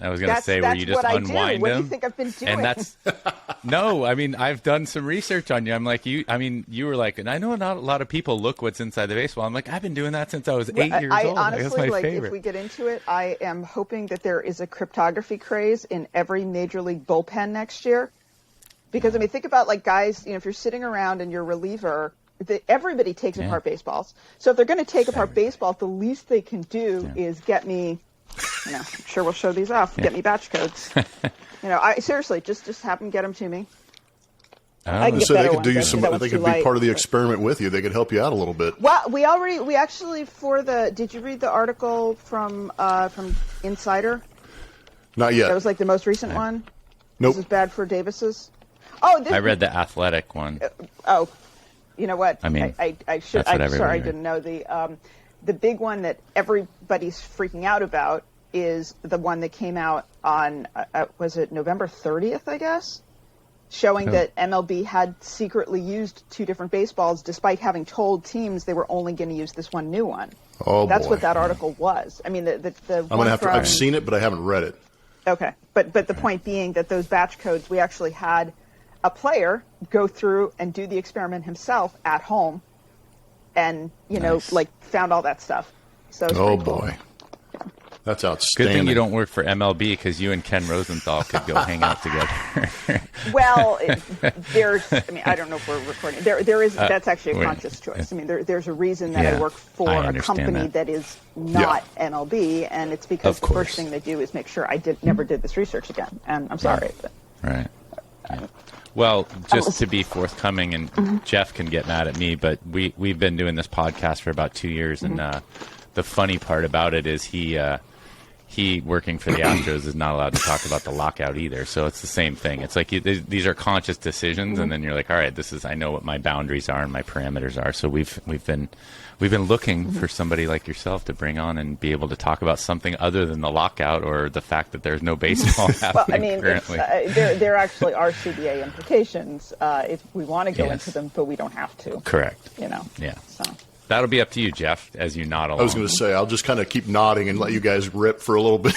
I was going to say, where you just unwind them. What do you think I've been doing? And that's no. I mean, I've done some research on you. I'm like you. I mean, you were like, and I know not a lot of people look what's inside the baseball. I'm like, I've been doing that since I was 8 years old. Honestly, that's my favorite. If we get into it, I am hoping that there is a cryptography craze in every major league bullpen next year. Because I mean, think about like guys. If you're sitting around and you're a reliever. Everybody takes apart baseballs. So if they're going to take apart baseballs, the least they can do is get me, I'm sure we'll show these off, get me batch codes. I seriously, just have them get them to me. So they could do you some, they could be part of the experiment with you. They could help you out a little bit. Well, we actually, did you read the article from Insider? Not yet. That was like the most recent one? Nope. This is bad for Davis's? I read the Athletic one. You know what? I mean, I should. I'm sorry, I didn't know the big one that everybody's freaking out about is the one that came out on was it November 30th, I guess, showing that MLB had secretly used two different baseballs despite having told teams they were only going to use this one new one. Oh, that's boy. what that article was. I mean, the I'm gonna have to. I've seen it, but I haven't read it. Okay, but the point being that those batch codes, we actually had a player go through and do the experiment himself at home and, found all that stuff. So oh, cool. boy. That's outstanding. Good thing you don't work for MLB because you and Ken Rosenthal could go hang out together. Well, I don't know if we're recording. There is, that's actually a conscious choice. I mean, there's a reason that I work for a company that is not MLB, and it's because the first thing they do is make sure I never did this research again. And I'm sorry. But, right. Yeah. Well, just to be forthcoming, and Geoff can get mad at me, but we've been doing this podcast for about 2 years, and the funny part about it is he working for the Astros is not allowed to talk about the lockout either. So it's the same thing. It's like these are conscious decisions, and then you're like, all right, I know what my boundaries are and my parameters are. So we've been looking for somebody like yourself to bring on and be able to talk about something other than the lockout or the fact that there's no baseball happening currently. There actually are CBA implications if we want to go into them, but we don't have to. Correct. Yeah. So. That'll be up to you, Geoff, as you nod along. I was going to say, I'll just kind of keep nodding and let you guys rip for a little bit.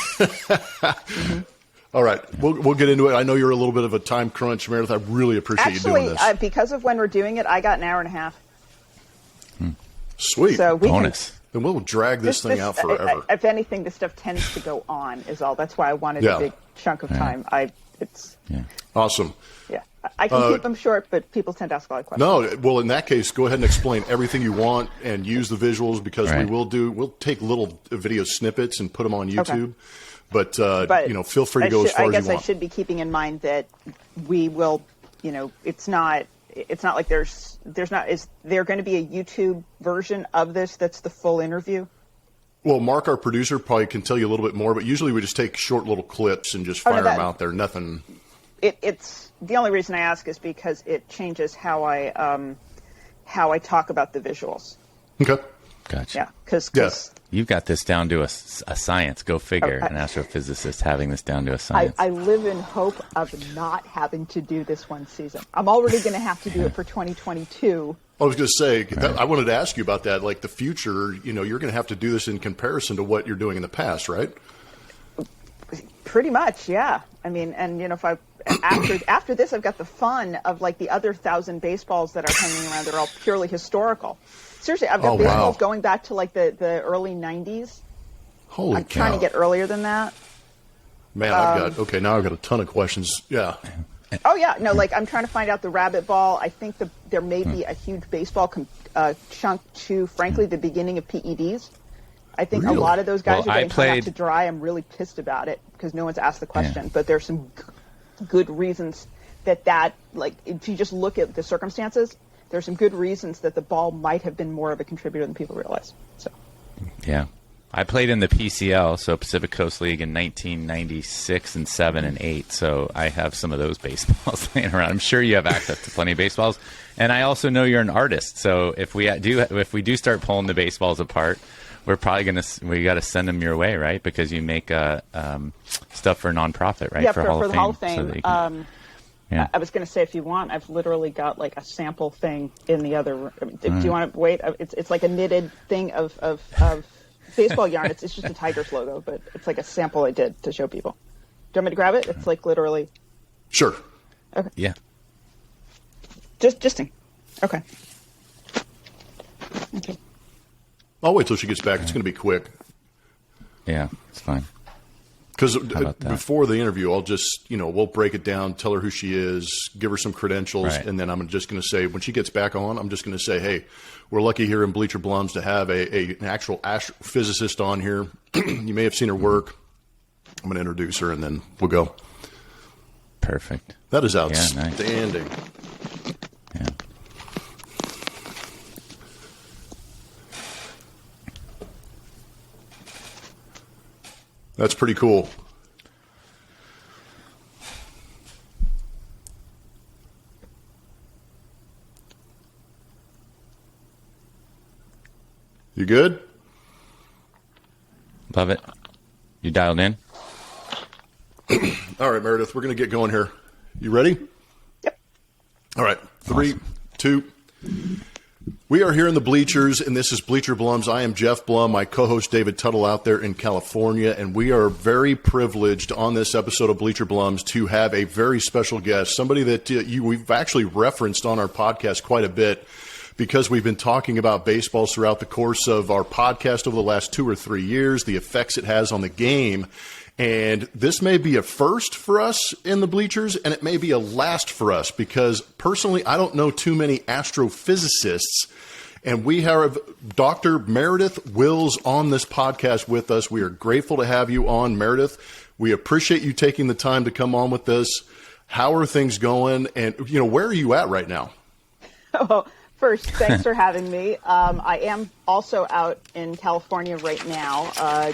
All right. We'll get into it. I know you're a little bit of a time crunch, Meredith. I really appreciate you doing this. Actually, because of when we're doing it, I got an hour and a half. Sweet. So bonus. Then we'll drag this thing out forever. If anything, this stuff tends to go on is all. That's why I wanted a big chunk of time. Awesome. Yeah. I can keep them short, but people tend to ask a lot of questions. No, well, in that case, go ahead and explain everything you want and use the visuals because we'll take little video snippets and put them on YouTube. Okay. But feel free to go as far as you want. I guess I should be keeping in mind that we will, it's not like is there going to be a YouTube version of this that's the full interview? Well, Mark, our producer, probably can tell you a little bit more, but usually we just take short little clips and just fire them out there. Nothing. It's the only reason I ask is because it changes how I talk about the visuals. Okay. Gotcha. Yeah, because you've got this down to a science. Go figure. An astrophysicist having this down to a science. I live in hope of not having to do this one season. I'm already going to have to do it for 2022. I was going to say, I wanted to ask you about that. Like the future, you're going to have to do this in comparison to what you're doing in the past, right? Pretty much, yeah. I mean, and if after this, I've got the fun of like the other 1,000 baseballs that are hanging around. They're all purely historical. Seriously, I've got baseballs going back to like the early 90s. Holy I'm cow. trying to get earlier than that. Man, now I've got a ton of questions. Yeah. Oh, yeah. No, like I'm trying to find out the rabbit ball. I think there may be a huge baseball chunk to, frankly, the beginning of PEDs. I think a lot of those guys are getting hung out to dry. I'm really pissed about it because no one's asked the question. But there's some good reasons that like, if you just look at the circumstances, there's some good reasons that the ball might have been more of a contributor than people realize. So. Yeah. I played in the PCL, so Pacific Coast League, in 1996 and 7 and 8. So I have some of those baseballs laying around. I'm sure you have access to plenty of baseballs. And I also know you're an artist. So if we do start pulling the baseballs apart, we're probably we got to send them your way, right? Because you make stuff for nonprofit, right? Yeah, for the Hall of Fame. So I was going to say, if you want, I've literally got like a sample thing in the other room. Do you want to wait? It's like a knitted thing of baseball yarn. It's just a Tigers logo, but it's like a sample I did to show people. you want me to grab it? It's like literally. Sure. Okay. Yeah. Just okay. Okay. I'll wait till she gets back. It's going to be quick. Yeah, it's fine. Because before the interview, I'll just, we'll break it down, tell her who she is, give her some credentials, right. And then I'm just going to say, when she gets back on, I'm just going to say, hey, we're lucky here in Bleacher Blums to have an actual astrophysicist on here. You may have seen her work. I'm going to introduce her, and then we'll go. Perfect. That is outstanding. Yeah. That's pretty cool. You good? Love it. You dialed in? All right, Meredith, we're going to get going here. You ready? Yep. All right. 3, 2. We are here in the bleachers, and this is Bleacher Blums. I am Geoff Blum, my co-host David Tuttle out there in California, and we are very privileged on this episode of Bleacher Blums to have a very special guest, somebody that we've actually referenced on our podcast quite a bit because we've been talking about baseballs throughout the course of our podcast over the last 2 or 3 years, the effects it has on the game. And this may be a first for us in the bleachers, and it may be a last for us because personally, I don't know too many astrophysicists. And we have Dr. Meredith Wills on this podcast with us. We are grateful to have you on, Meredith. We appreciate you taking the time to come on with us. How are things going? And, where are you at right now? Oh, first, thanks for having me. I am also out in California right now,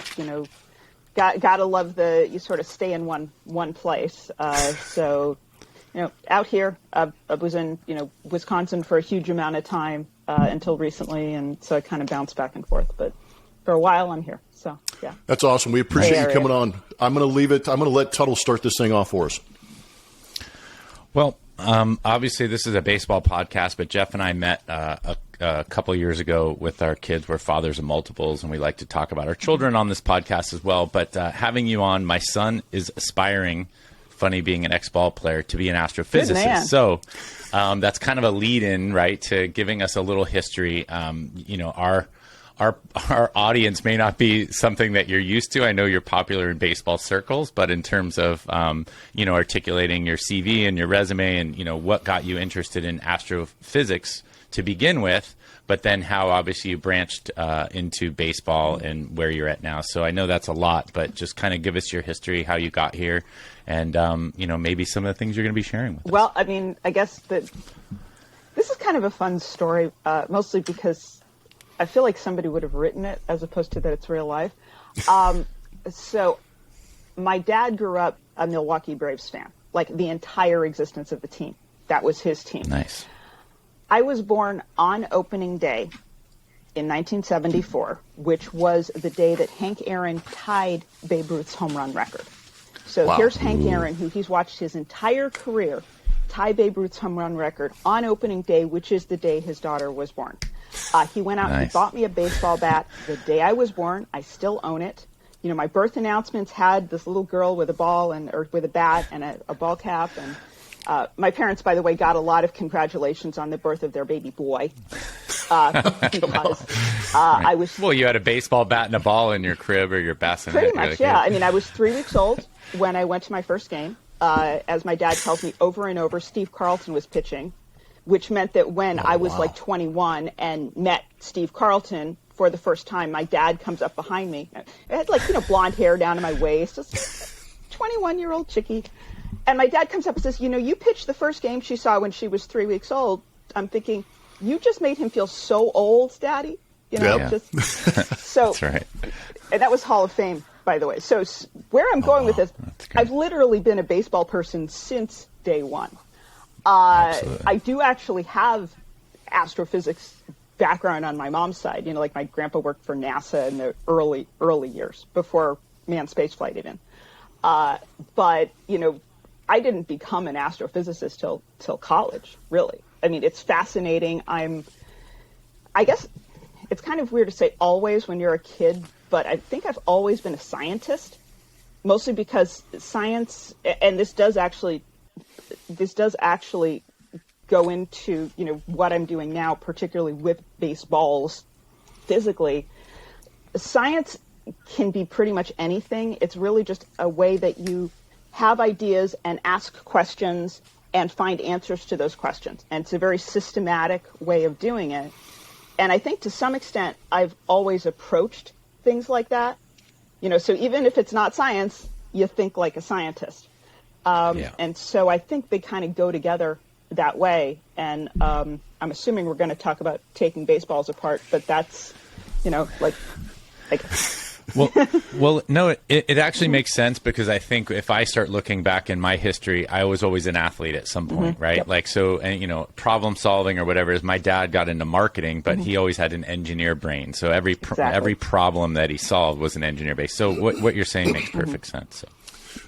Gotta love you sort of stay in one place. So, out here, I was in, Wisconsin for a huge amount of time until recently. And so I kind of bounced back and forth. But for a while, I'm here. So, yeah. That's awesome. We appreciate you coming on. I'm going to let Tuttle start this thing off for us. Well, obviously this is a baseball podcast, but Geoff and I met a couple years ago with our kids. We're fathers of multiples, and we like to talk about our children on this podcast as well. But having you on, my son is aspiring, funny being an ex-ball player, to be an astrophysicist. So that's kind of a lead-in, right, to giving us a little history. Our audience may not be something that you're used to. I know you're popular in baseball circles, but in terms of, articulating your CV and your resume and, what got you interested in astrophysics to begin with, but then how obviously you branched into baseball and where you're at now. So I know that's a lot, but just kind of give us your history, how you got here, and, maybe some of the things you're going to be sharing with us. Well, I mean, I guess that this is kind of a fun story, mostly because I feel like somebody would have written it as opposed to that it's real life. So my dad grew up a Milwaukee Braves fan, like the entire existence of the team. That was his team. Nice. I was born on opening day in 1974, which was the day that Hank Aaron tied Babe Ruth's home run record. So Here's Hank Aaron, who he's watched his entire career tie Babe Ruth's home run record on opening day, which is the day his daughter was born. He went out and he bought me a baseball bat the day I was born. I still own it. My birth announcements had this little girl with a ball or with a bat and a ball cap. And my parents, by the way, got a lot of congratulations on the birth of their baby boy. Because I was. Well, you had a baseball bat and a ball in your crib or your bassinet. Pretty much, yeah. I mean, I was 3 weeks old when I went to my first game. As my dad tells me over and over, Steve Carlton was pitching, which meant that when I was like 21 and met Steve Carlton for the first time, my dad comes up behind me. I had blonde hair down to my waist, just 21-year-old chickie. And my dad comes up and says, you pitched the first game she saw when she was 3 weeks old. I'm thinking, you just made him feel so old, Daddy. So that's right. And that was Hall of Fame, by the way. So where I'm going with this, I've literally been a baseball person since day one. I do actually have astrophysics background on my mom's side. Like my grandpa worked for NASA in the early years before manned spaceflight even. But I didn't become an astrophysicist till college, really. I mean, it's fascinating. I guess it's kind of weird to say always when you're a kid, but I think I've always been a scientist. mostly because science, and this does actually go into, what I'm doing now, particularly with baseballs physically. Science can be pretty much anything. It's really just a way that you have ideas and ask questions and find answers to those questions. And it's a very systematic way of doing it. And I think to some extent, I've always approached things like that. So even if it's not science, you think like a scientist. And so I think they kind of go together that way. And I'm assuming we're going to talk about taking baseballs apart, but that's, like Well, no, it actually makes sense, because I think if I start looking back in my history, I was always an athlete at some point, right? Yep. Like, so, and, problem solving or whatever is, my dad got into marketing, but he always had an engineer brain. So every problem that he solved was an engineer base. So what you're saying makes perfect sense.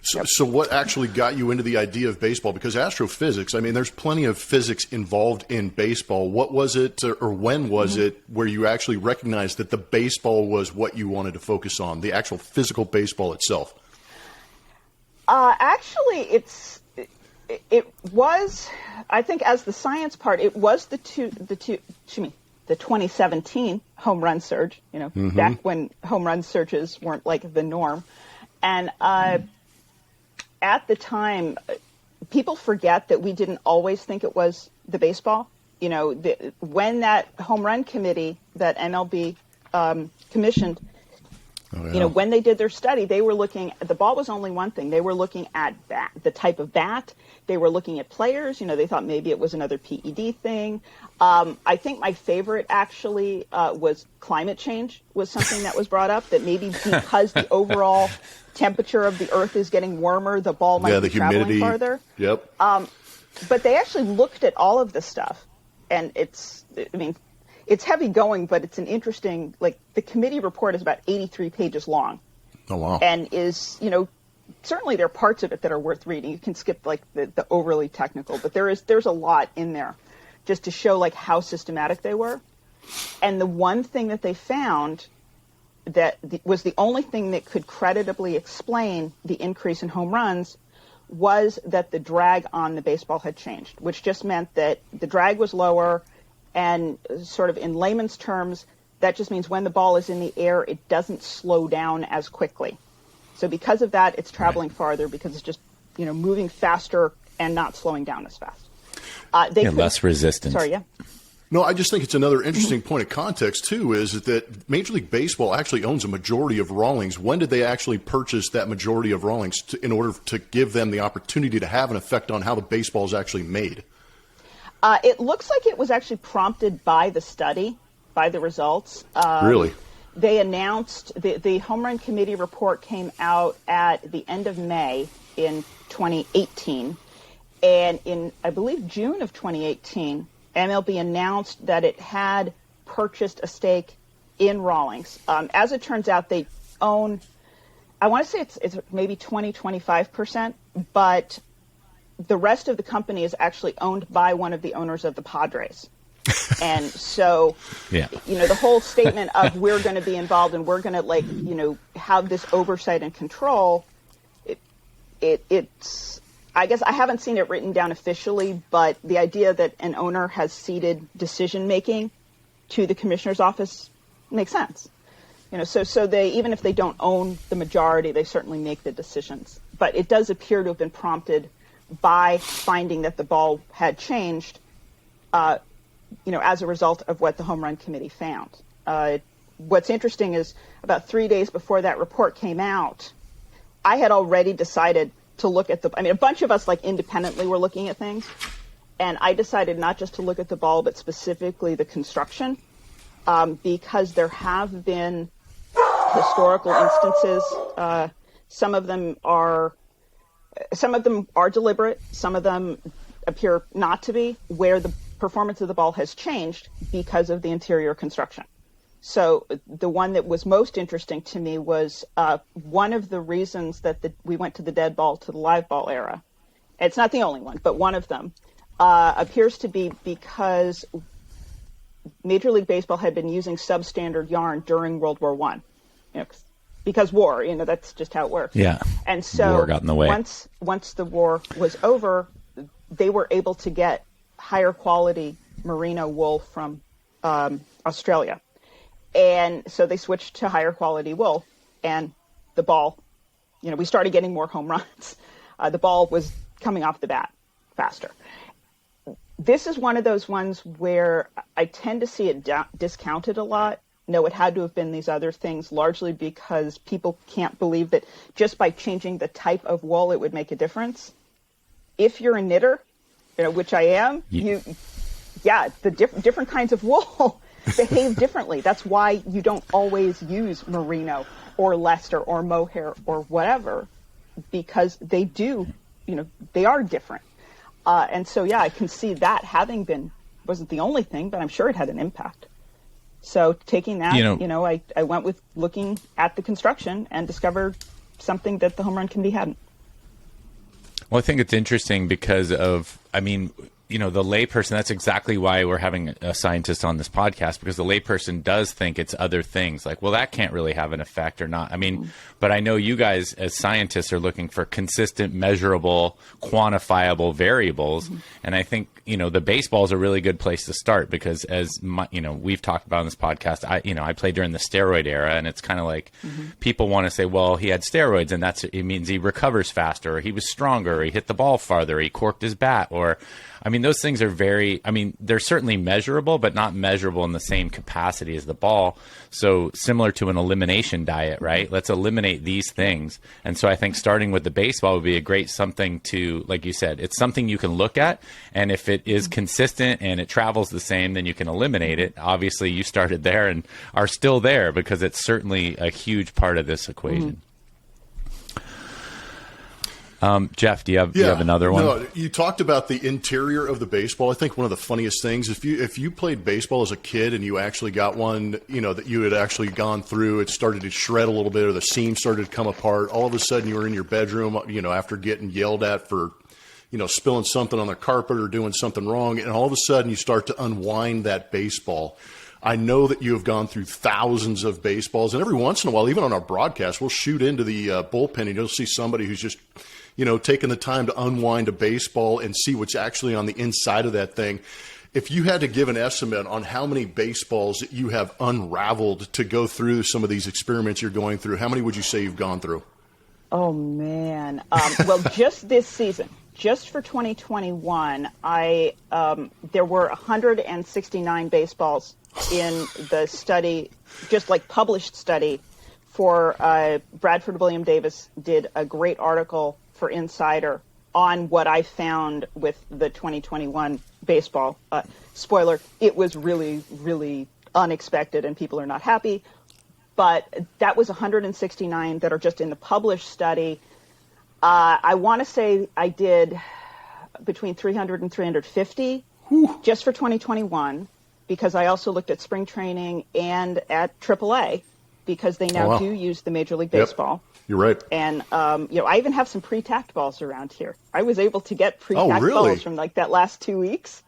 So what actually got you into the idea of baseball? Because astrophysics, there's plenty of physics involved in baseball. What was it, or when was it, where you actually recognized that the baseball was what you wanted to focus on, the actual physical baseball itself? Actually, it was, I think, as the science part, it was the 2017 home run surge, back when home run surges weren't like the norm. And at the time, people forget that we didn't always think it was the baseball. When that home run committee that MLB commissioned, when they did their study, they were looking, the ball was only one thing. They were looking at the type of bat. They were looking at players. They thought maybe it was another PED thing. I think my favorite actually was climate change was something that was brought up, that maybe because the overall temperature of the earth is getting warmer, the ball might be traveling farther. Yep. But they actually looked at all of this stuff, and it's heavy going, but it's an interesting, the committee report is about 83 pages long. Oh, wow. And is, certainly there are parts of it that are worth reading. You can skip the overly technical, but there's a lot in there just to show how systematic they were. And the one thing that they found that was the only thing that could creditably explain the increase in home runs was that the drag on the baseball had changed, which just meant that the drag was lower, and sort of in layman's terms, that just means when the ball is in the air, it doesn't slow down as quickly. So because of that, it's traveling farther, because it's just, moving faster and not slowing down as fast. Less resistance. Sorry, yeah. No, I just think it's another interesting point of context, too, is that Major League Baseball actually owns a majority of Rawlings. When did they actually purchase that majority of Rawlings in order to give them the opportunity to have an effect on how the baseball is actually made? It looks like it was actually prompted by the study, by the results. Really? They announced, the Home Run Committee report came out at the end of May in 2018. And in, I believe, June of 2018, MLB announced that it had purchased a stake in Rawlings. As it turns out, they own, I want to say it's maybe 20-25%, but the rest of the company is actually owned by one of the owners of the Padres. And so, the whole statement of we're going to be involved and we're going to have this oversight and control, it's, I guess I haven't seen it written down officially, but the idea that an owner has ceded decision-making to the commissioner's office makes sense. So they, even if they don't own the majority, they certainly make the decisions. But it does appear to have been prompted by finding that the ball had changed, as a result of what the Home Run Committee found. What's interesting is about 3 days before that report came out, I had already decided to look at a bunch of us independently were looking at things, and I decided not just to look at the ball, but specifically the construction, because there have been historical instances. Some of them are deliberate. Some of them appear not to be, where the performance of the ball has changed because of the interior construction. So the one that was most interesting to me was one of the reasons that we went to the dead ball to the live ball era. It's not the only one, but one of them appears to be because Major League Baseball had been using substandard yarn during World War I. because war, that's just how it works. Yeah. And so war got in the way. Once the war was over, they were able to get higher quality merino wool from Australia. And so they switched to higher quality wool, and the ball, we started getting more home runs. The ball was coming off the bat faster. This is one of those ones where I tend to see it discounted a lot. No, it had to have been these other things, largely because people can't believe that just by changing the type of wool, it would make a difference. If you're a knitter, which I am, the different kinds of wool behave differently. That's why you don't always use merino or Leicester or mohair or whatever, because they do, they are different. And so, I can see that wasn't the only thing, but I'm sure it had an impact. So taking that, I went with looking at the construction and discovered something that the home run can be had. Well, I think it's interesting because of, the layperson, that's exactly why we're having a scientist on this podcast, because the layperson does think it's other things like, well, that can't really have an effect or not. But I know you guys as scientists are looking for consistent, measurable, quantifiable variables. Mm-hmm. And I think, the baseball is a really good place to start because we've talked about on this podcast, I played during the steroid era, and it's kind of like people want to say, well, he had steroids and it means he recovers faster, or he was stronger, or he hit the ball farther, or he corked his bat, or those things are they're certainly measurable, but not measurable in the same capacity as the ball. So similar to an elimination diet, right? Let's eliminate these things. And so I think starting with the baseball would be a great something to, like you said, it's something you can look at. And if it is consistent and it travels the same, then you can eliminate it. Obviously, you started there and are still there because it's certainly a huge part of this equation. Geoff, do you have another one? No, you talked about the interior of the baseball. I think one of the funniest things, if you played baseball as a kid and you actually got one, that you had actually gone through, it started to shred a little bit, or the seam started to come apart. All of a sudden, you were in your bedroom, after getting yelled at for, spilling something on the carpet or doing something wrong, and all of a sudden you start to unwind that baseball. I know that you have gone through thousands of baseballs, and every once in a while, even on our broadcast, we'll shoot into the bullpen, and you'll see somebody who's just taking the time to unwind a baseball and see what's actually on the inside of that thing. If you had to give an estimate on how many baseballs that you have unraveled to go through some of these experiments you're going through, how many would you say you've gone through? Oh, man. Well, just this season, just for 2021, there were 169 baseballs in the study, just like published study for Bradford William Davis did a great article for Insider on what I found with the 2021 baseball. Spoiler, it was really, really unexpected and people are not happy. But that was 169 that are just in the published study. I want to say I did between 300 and 350 just for 2021, because I also looked at spring training and at AAA, because they now do use the Major League Baseball. Yep. You're right. And, I even have some pre-tacked balls around here. I was able to get pre-tacked balls from like that last 2 weeks.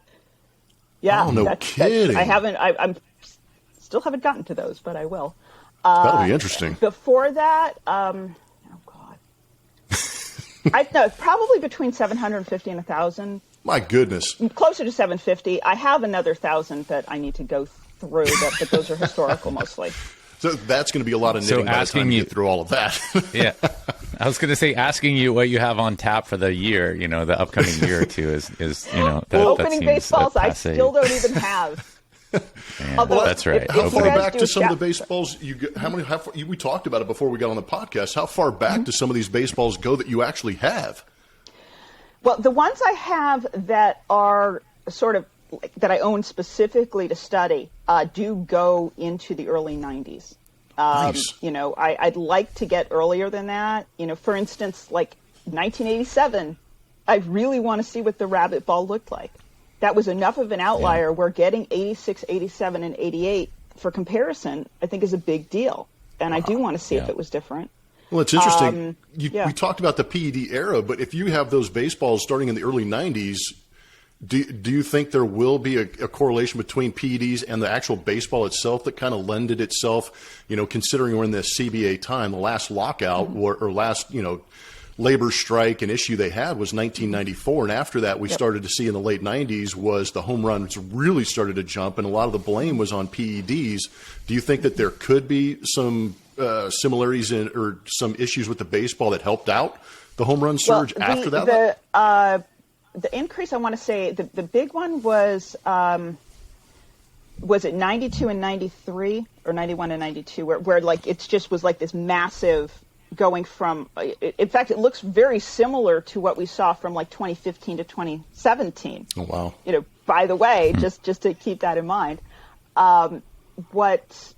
Yeah. Oh, no kidding. I still haven't gotten to those, but I will. That'll be interesting. Before that, oh God. Probably between 750 and 1,000. My goodness. Closer to 750. I have another 1,000 that I need to go through, but those are historical mostly. So that's going to be a lot of knitting by the time you get through all of that. Yeah. I was going to say, asking you what you have on tap for the year, the upcoming year or two is opening baseballs I still don't even have. That's right. How far back to some of the baseballs we talked about it before we got on the podcast. How far back do some of these baseballs go that you actually have? Well, the ones I have that are sort of that I own specifically to study do go into the early 90s. Nice. I'd like to get earlier than that. For instance, like 1987, I really want to see what the rabbit ball looked like. That was enough of an outlier where getting 86, 87, and 88 for comparison, I think, is a big deal. And I do want to see if it was different. Well, it's interesting. We talked about the PED era, but if you have those baseballs starting in the early 90s, Do you think there will be a correlation between PEDs and the actual baseball itself that kind of lended itself, considering we're in this CBA time, the last lockout or last, labor strike and issue they had was 1994. And after that, we started to see in the late 90s was the home runs really started to jump, and a lot of the blame was on PEDs. Do you think that there could be some similarities or some issues with the baseball that helped out the home run surge after that? The increase, I want to say, the big one was it 92 and 93 or 91 and 92, where like it just was like this massive going from, in fact, it looks very similar to what we saw from like 2015 to 2017. Oh, wow. By the way, just to keep that in mind, what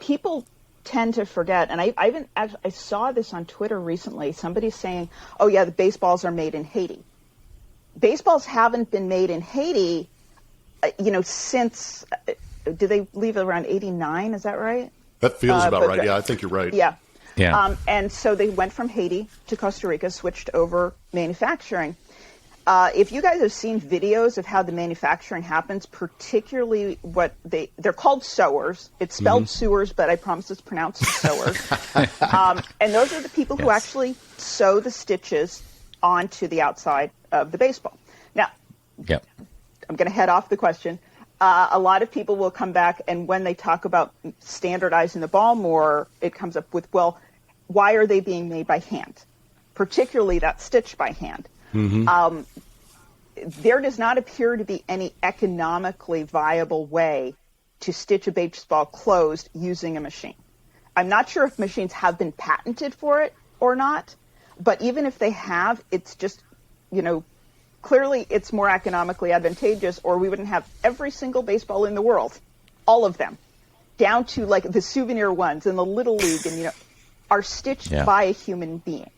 people tend to forget, and I saw this on Twitter recently, somebody saying, oh yeah, the baseballs are made in Haiti. Baseballs haven't been made in Haiti, since, did they leave around 89? Is that right? That feels about right. Yeah, I think you're right. Yeah. Yeah. And so they went from Haiti to Costa Rica, switched over manufacturing. If you guys have seen videos of how the manufacturing happens, particularly they're called sewers. It's spelled sewers, but I promise it's pronounced sewers. And those are the people who actually sew the stitches onto the outside of the baseball. Now, I'm going to head off the question. A lot of people will come back, and when they talk about standardizing the ball more, it comes up with, well, why are they being made by hand? Particularly that stitch by hand. There does not appear to be any economically viable way to stitch a baseball closed using a machine. I'm not sure if machines have been patented for it or not, but even if they have, it's just, clearly it's more economically advantageous, or we wouldn't have every single baseball in the world, all of them, down to like the souvenir ones in the Little League, and are stitched by a human being.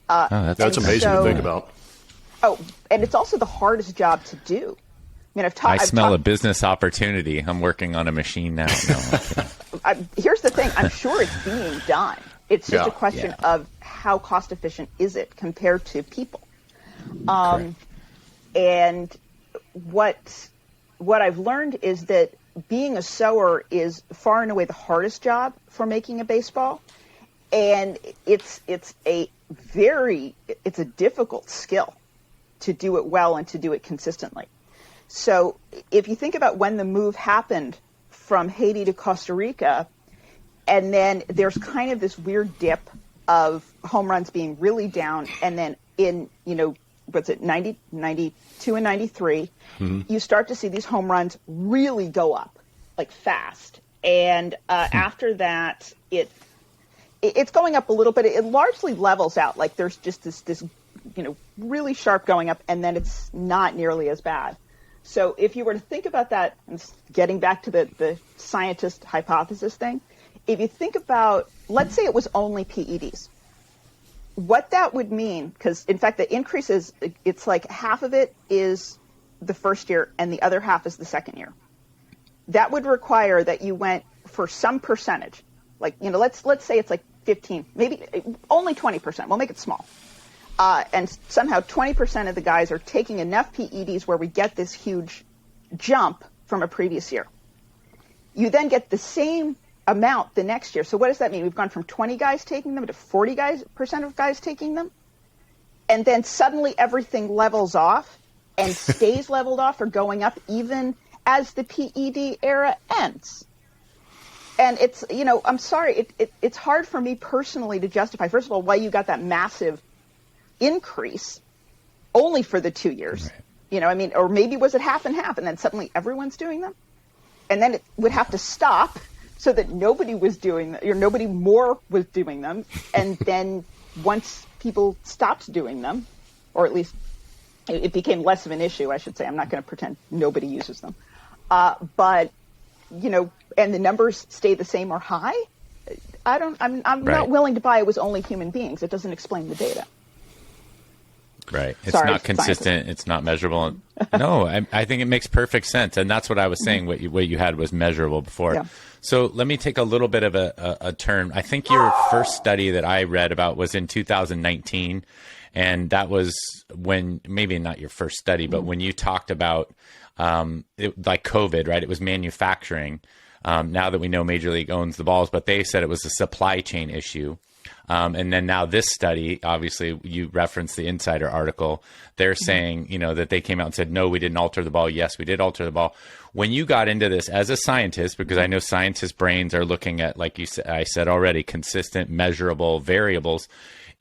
That's amazing to think about. Oh, and it's also the hardest job to do. I mean, I smell a business opportunity. I'm working on a machine now. No, here's the thing. I'm sure it's being done. It's just a question of how cost efficient is it compared to people. And what I've learned is that being a sewer is far and away the hardest job for making a baseball, and it's a difficult skill to do it well and to do it consistently. So if you think about when the move happened from Haiti to Costa Rica, and then there's kind of this weird dip of home runs being really down, and then in 92 and 93, you start to see these home runs really go up, like fast. And after that, it's going up a little bit. It largely levels out. Like there's just this really sharp going up, and then it's not nearly as bad. So if you were to think about that, and getting back to the scientist hypothesis thing, if you think about, let's say it was only PEDs, what that would mean, because in fact the increase is, it's like half of it is the first year and the other half is the second year. That would require that you went for some percentage, like, let's say it's like 15, maybe only 20%. We'll make it small. And somehow 20% of the guys are taking enough PEDs where we get this huge jump from a previous year. You then get the same amount the next year. So what does that mean? We've gone from 20 guys taking them to 40% of guys taking them. And then suddenly everything levels off and stays leveled off or going up even as the PED era ends. And it's, I'm sorry, it's hard for me personally to justify, first of all, why you got that massive increase only for the 2 years. Right. Or maybe was it half and half, and then suddenly everyone's doing them? And then it would have to stop so that nobody was doing them, or nobody more was doing them. And then once people stopped doing them, or at least it became less of an issue, I should say. I'm not going to pretend nobody uses them. But, and the numbers stay the same or high. I'm not willing to buy it was only human beings. It doesn't explain the data. Right. It's not consistent. Scientist. It's not measurable. No, I think it makes perfect sense. And that's what I was saying. What you had was measurable before. Yeah. So let me take a little bit of a turn. I think your first study that I read about was in 2019. And that was when, maybe not your first study, but when you talked about like COVID, right? It was manufacturing. Now that we know Major League owns the balls, but they said it was a supply chain issue. And then now this study, obviously you referenced the Insider article. They're saying, that they came out and said, no, we didn't alter the ball. Yes, we did alter the ball. When you got into this as a scientist, because I know scientists' brains are looking at, like I said already, consistent, measurable variables.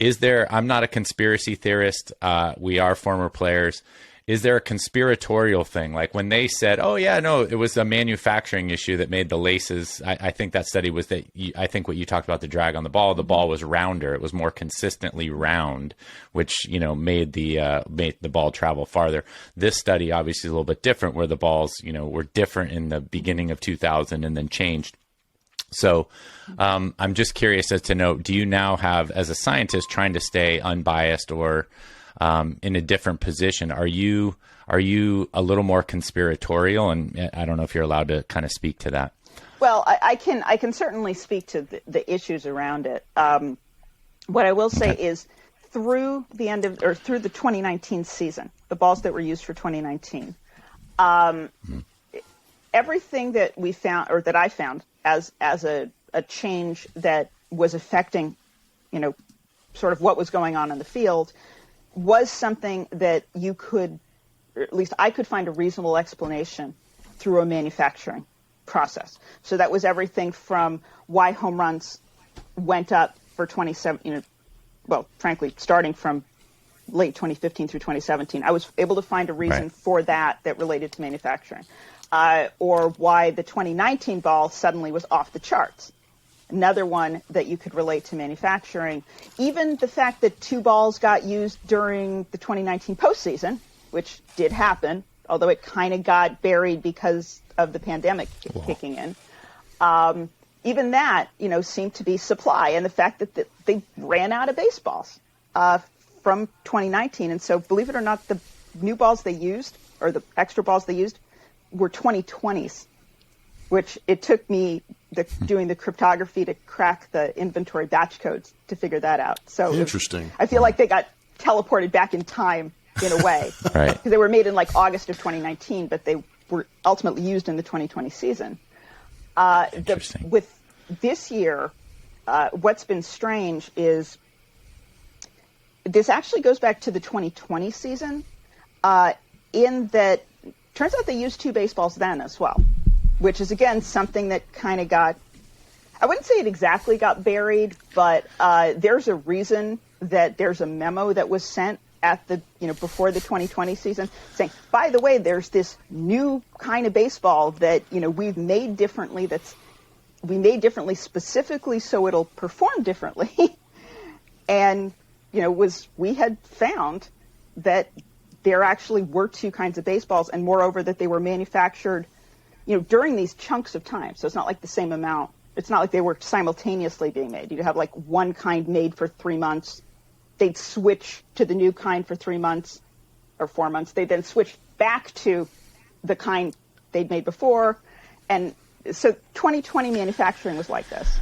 I'm not a conspiracy theorist. We are former players. Is there a conspiratorial thing? Like when they said, oh, yeah, no, it was a manufacturing issue that made the laces. I think that study was that I think what you talked about, the drag on the ball was rounder. It was more consistently round, which, made the ball travel farther. This study obviously is a little bit different where the balls, were different in the beginning of 2000 and then changed. So I'm just curious as to know, do you now have, as a scientist trying to stay unbiased or in a different position, are you a little more conspiratorial? And I don't know if you're allowed to kind of speak to that. Well, I can certainly speak to the issues around it. What I will say is through the 2019 season, the balls that were used for 2019, everything that we found, or that I found as a change that was affecting, sort of what was going on in the field, was something that you could, or at least I could find a reasonable explanation through a manufacturing process. So that was everything from why home runs went up for 27, frankly, starting from late 2015 through 2017. I was able to find a reason for that related to manufacturing. Or why the 2019 ball suddenly was off the charts. Another one that you could relate to manufacturing. Even the fact that 2 balls got used during the 2019 postseason, which did happen, although it kind of got buried because of the pandemic kicking in. Even that, seemed to be supply, and the fact that they ran out of baseballs from 2019. And so, believe it or not, the new balls they used, or the extra balls they used, were 2020s, which it took me doing the cryptography to crack the inventory batch codes to figure that out. So interesting. I feel like they got teleported back in time in a way, right? Because they were made in like August of 2019, but they were ultimately used in the 2020 season. With this year, what's been strange is this actually goes back to the 2020 season, in that turns out they used 2 baseballs then as well, which is, again, something that kind of got, I wouldn't say it exactly got buried, but there's a reason that there's a memo that was sent at the, before the 2020 season saying, by the way, there's this new kind of baseball that, we've made differently, we made differently specifically so it'll perform differently. And, we had found that there actually were 2 kinds of baseballs, and moreover that they were manufactured, during these chunks of time. So it's not like the same amount. It's not like they were simultaneously being made. You'd have like one kind made for 3 months. They'd switch to the new kind for 3 months or 4 months. They'd then switch back to the kind they'd made before. And so 2020 manufacturing was like this.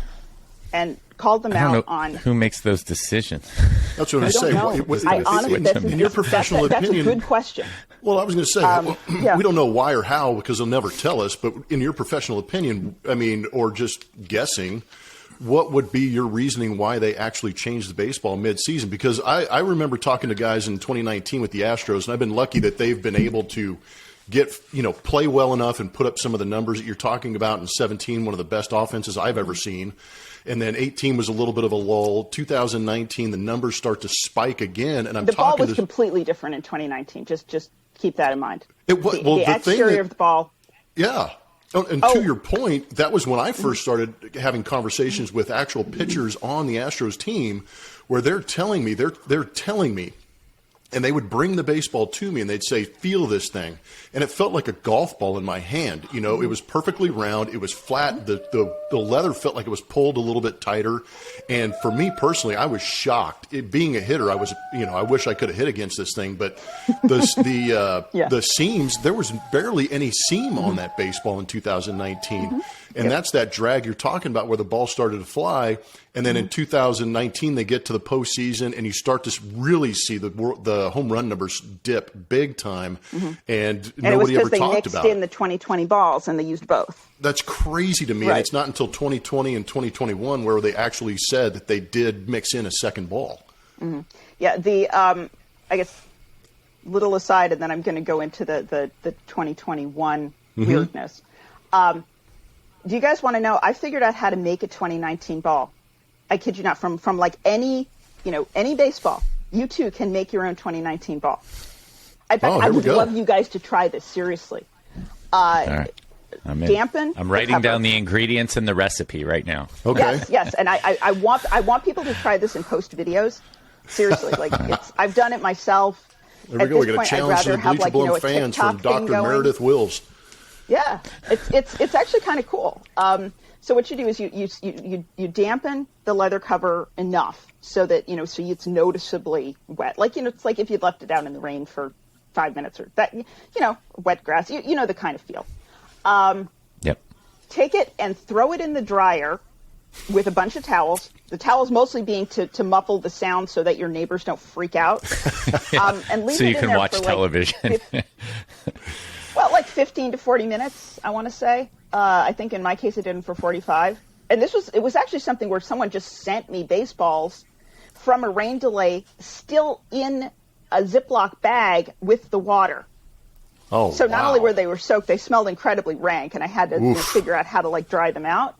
And called them out on who makes those decisions. That's what I say. I honestly, in your professional opinion, that's a good question. Well, I was going to say, we don't know why or how because they'll never tell us. But in your professional opinion, or just guessing, what would be your reasoning why they actually changed the baseball mid-season? Because I remember talking to guys in 2019 with the Astros, and I've been lucky that they've been able to play well enough and put up some of the numbers that you're talking about. In 17, one of the best offenses I've ever seen. And then 18 was a little bit of a lull. 2019, the numbers start to spike again. And the ball was completely different in 2019. Just keep that in mind. The exterior of the ball. Yeah. And to your point, that was when I first started having conversations with actual pitchers on the Astros team, where they're telling me And they would bring the baseball to me and they'd say, feel this thing. And it felt like a golf ball in my hand. You know, it was perfectly round. It was flat. The leather felt like it was pulled a little bit tighter. And for me personally, I was shocked. Being a hitter, I was, I wish I could have hit against this thing. But the seams, there was barely any seam on that baseball in 2019. And that's that drag you're talking about where the ball started to fly. And then in 2019, they get to the postseason and you start to really see the home run numbers dip big time. And nobody ever talked about it. They mixed in the 2020 balls and they used both. That's crazy to me. And it's not until 2020 and 2021 where they actually said that they did mix in a second ball. Yeah, I guess, little aside, and then I'm going to go into the 2021 weirdness. Do you guys want to know? I figured out how to make a 2019 ball. I kid you not. From like any baseball, you too can make your own 2019 ball. I would love you guys to try this seriously. All right. Dampen. I'm writing down the ingredients and the recipe right now. Okay. Yes, and I want people to try this and post videos. Seriously, I've done it myself. There we go. We got a challenge to the Bleacher Blum fans from Dr. Meredith Wills. Yeah, it's actually kind of cool. So what you do is you dampen the leather cover enough so that it's noticeably wet. It's like if you'd left it out in the rain for 5 minutes or that wet grass. You know the kind of feel. Yep. Take it and throw it in the dryer with a bunch of towels. The towels mostly being to muffle the sound so that your neighbors don't freak out. And leave so it you in can there watch for television. Like 15 to 40 minutes, I want to say. I think in my case, I did them for 45. And it was actually something where someone just sent me baseballs from a rain delay still in a Ziploc bag with the water. Oh, so not only were they soaked, they smelled incredibly rank, and I had to figure out how to dry them out.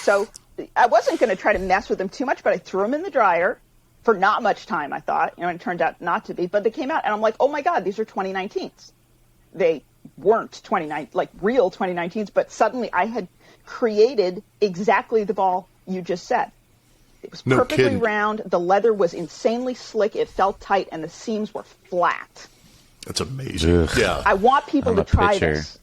So I wasn't going to try to mess with them too much, but I threw them in the dryer for not much time, I thought. And it turned out not to be. But they came out, and I'm like, oh, my God, these are 2019s. They weren't real 2019s, but suddenly I had created exactly the ball you just said. It was perfectly round. The leather was insanely slick. It felt tight, and the seams were flat. That's amazing. Ugh. Yeah, I want people to try this.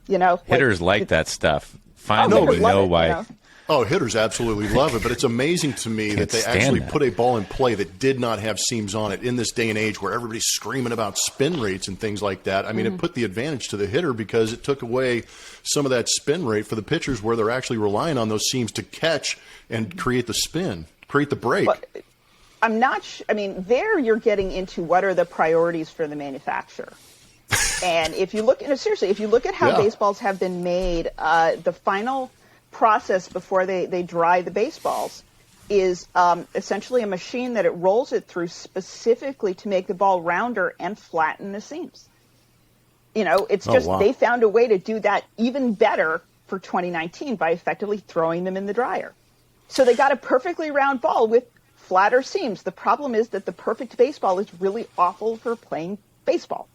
Hitters like that stuff. Finally, we know why. Oh, hitters absolutely love it, but it's amazing to me that they actually put a ball in play that did not have seams on it in this day and age where everybody's screaming about spin rates and things like that. I mean, it put the advantage to the hitter because it took away some of that spin rate for the pitchers where they're actually relying on those seams to catch and create the spin, create the break. But I'm not there you're getting into what are the priorities for the manufacturer. And if you look at how baseballs have been made, the final process before they dry the baseballs is essentially a machine that it rolls it through specifically to make the ball rounder and flatten the seams. It's they found a way to do that even better for 2019 by effectively throwing them in the dryer. So they got a perfectly round ball with flatter seams. The problem is that the perfect baseball is really awful for playing baseball.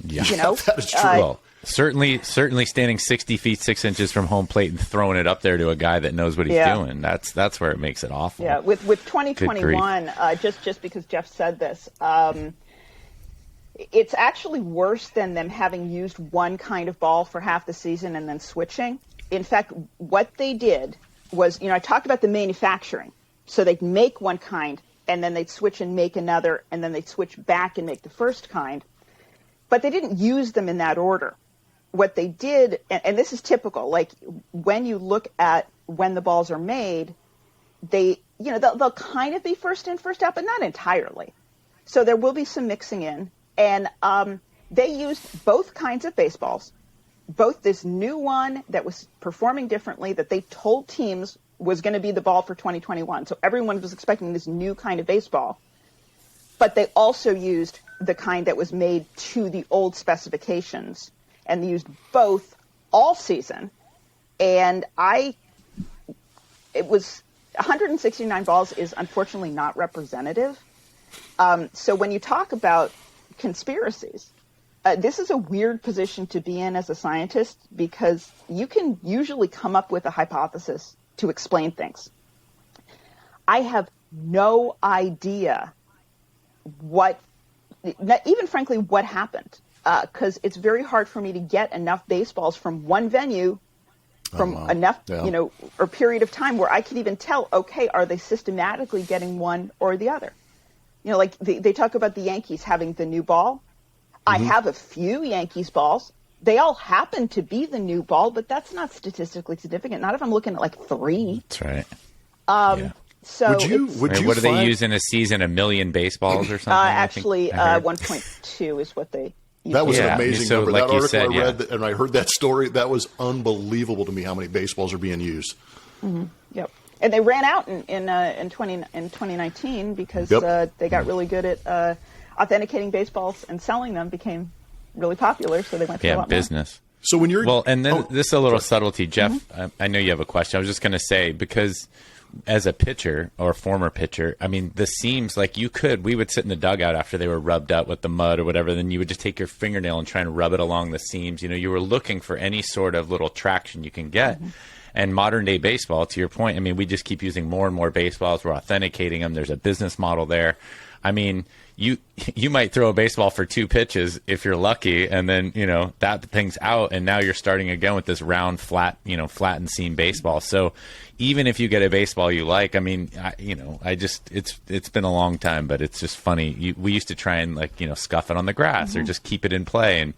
Yeah, that is true. Well, certainly standing 60 feet 6 inches from home plate and throwing it up there to a guy that knows what he's doing. That's where it makes it awful. Yeah, with 2021, just because Geoff said this, it's actually worse than them having used one kind of ball for half the season and then switching. In fact, what they did was, I talked about the manufacturing. So they'd make one kind, and then they'd switch and make another, and then they'd switch back and make the first kind. But they didn't use them in that order. What they did, and this is typical, when you look at when the balls are made, they'll kind of be first in, first out, but not entirely. So there will be some mixing in. And they used both kinds of baseballs, both this new one that was performing differently that they told teams was going to be the ball for 2021. So everyone was expecting this new kind of baseball. But they also used the kind that was made to the old specifications, and they used both all season. And it was 169 balls is unfortunately not representative. So when you talk about conspiracies, this is a weird position to be in as a scientist because you can usually come up with a hypothesis to explain things. I have no idea what even frankly, what happened. Because it's very hard for me to get enough baseballs from one venue enough, or period of time where I can even tell, okay, are they systematically getting one or the other? Like they talk about the Yankees having the new ball. I have a few Yankees balls. They all happen to be the new ball, but that's not statistically significant. Not if I'm looking at like 3. That's right. So what do they use in a season? 1 million baseballs or something? Actually, 1.2 is what they use. That was an amazing number. Like that article said, I read, and I heard that story. That was unbelievable to me how many baseballs are being used. Yep. And they ran out in 2019 because they got really good at authenticating baseballs, and selling them became really popular. So they went through a lot business. More. So when you're and then this is a little subtlety, Geoff. I know you have a question. I was just going to say, because as a pitcher or former pitcher, I mean, the seams, like we would sit in the dugout after they were rubbed up with the mud or whatever, then you would just take your fingernail and try and rub it along the seams. You were looking for any sort of little traction you can get. And modern day baseball, to your point, I mean, we just keep using more and more baseballs. We're authenticating them. There's a business model there. I mean, you might throw a baseball for 2 pitches if you're lucky, and then that thing's out, and now you're starting again with this round, flat, flat and seam baseball. So even if you get a baseball you like, I mean, it's been a long time, but it's just funny. We used to try and scuff it on the grass or just keep it in play, and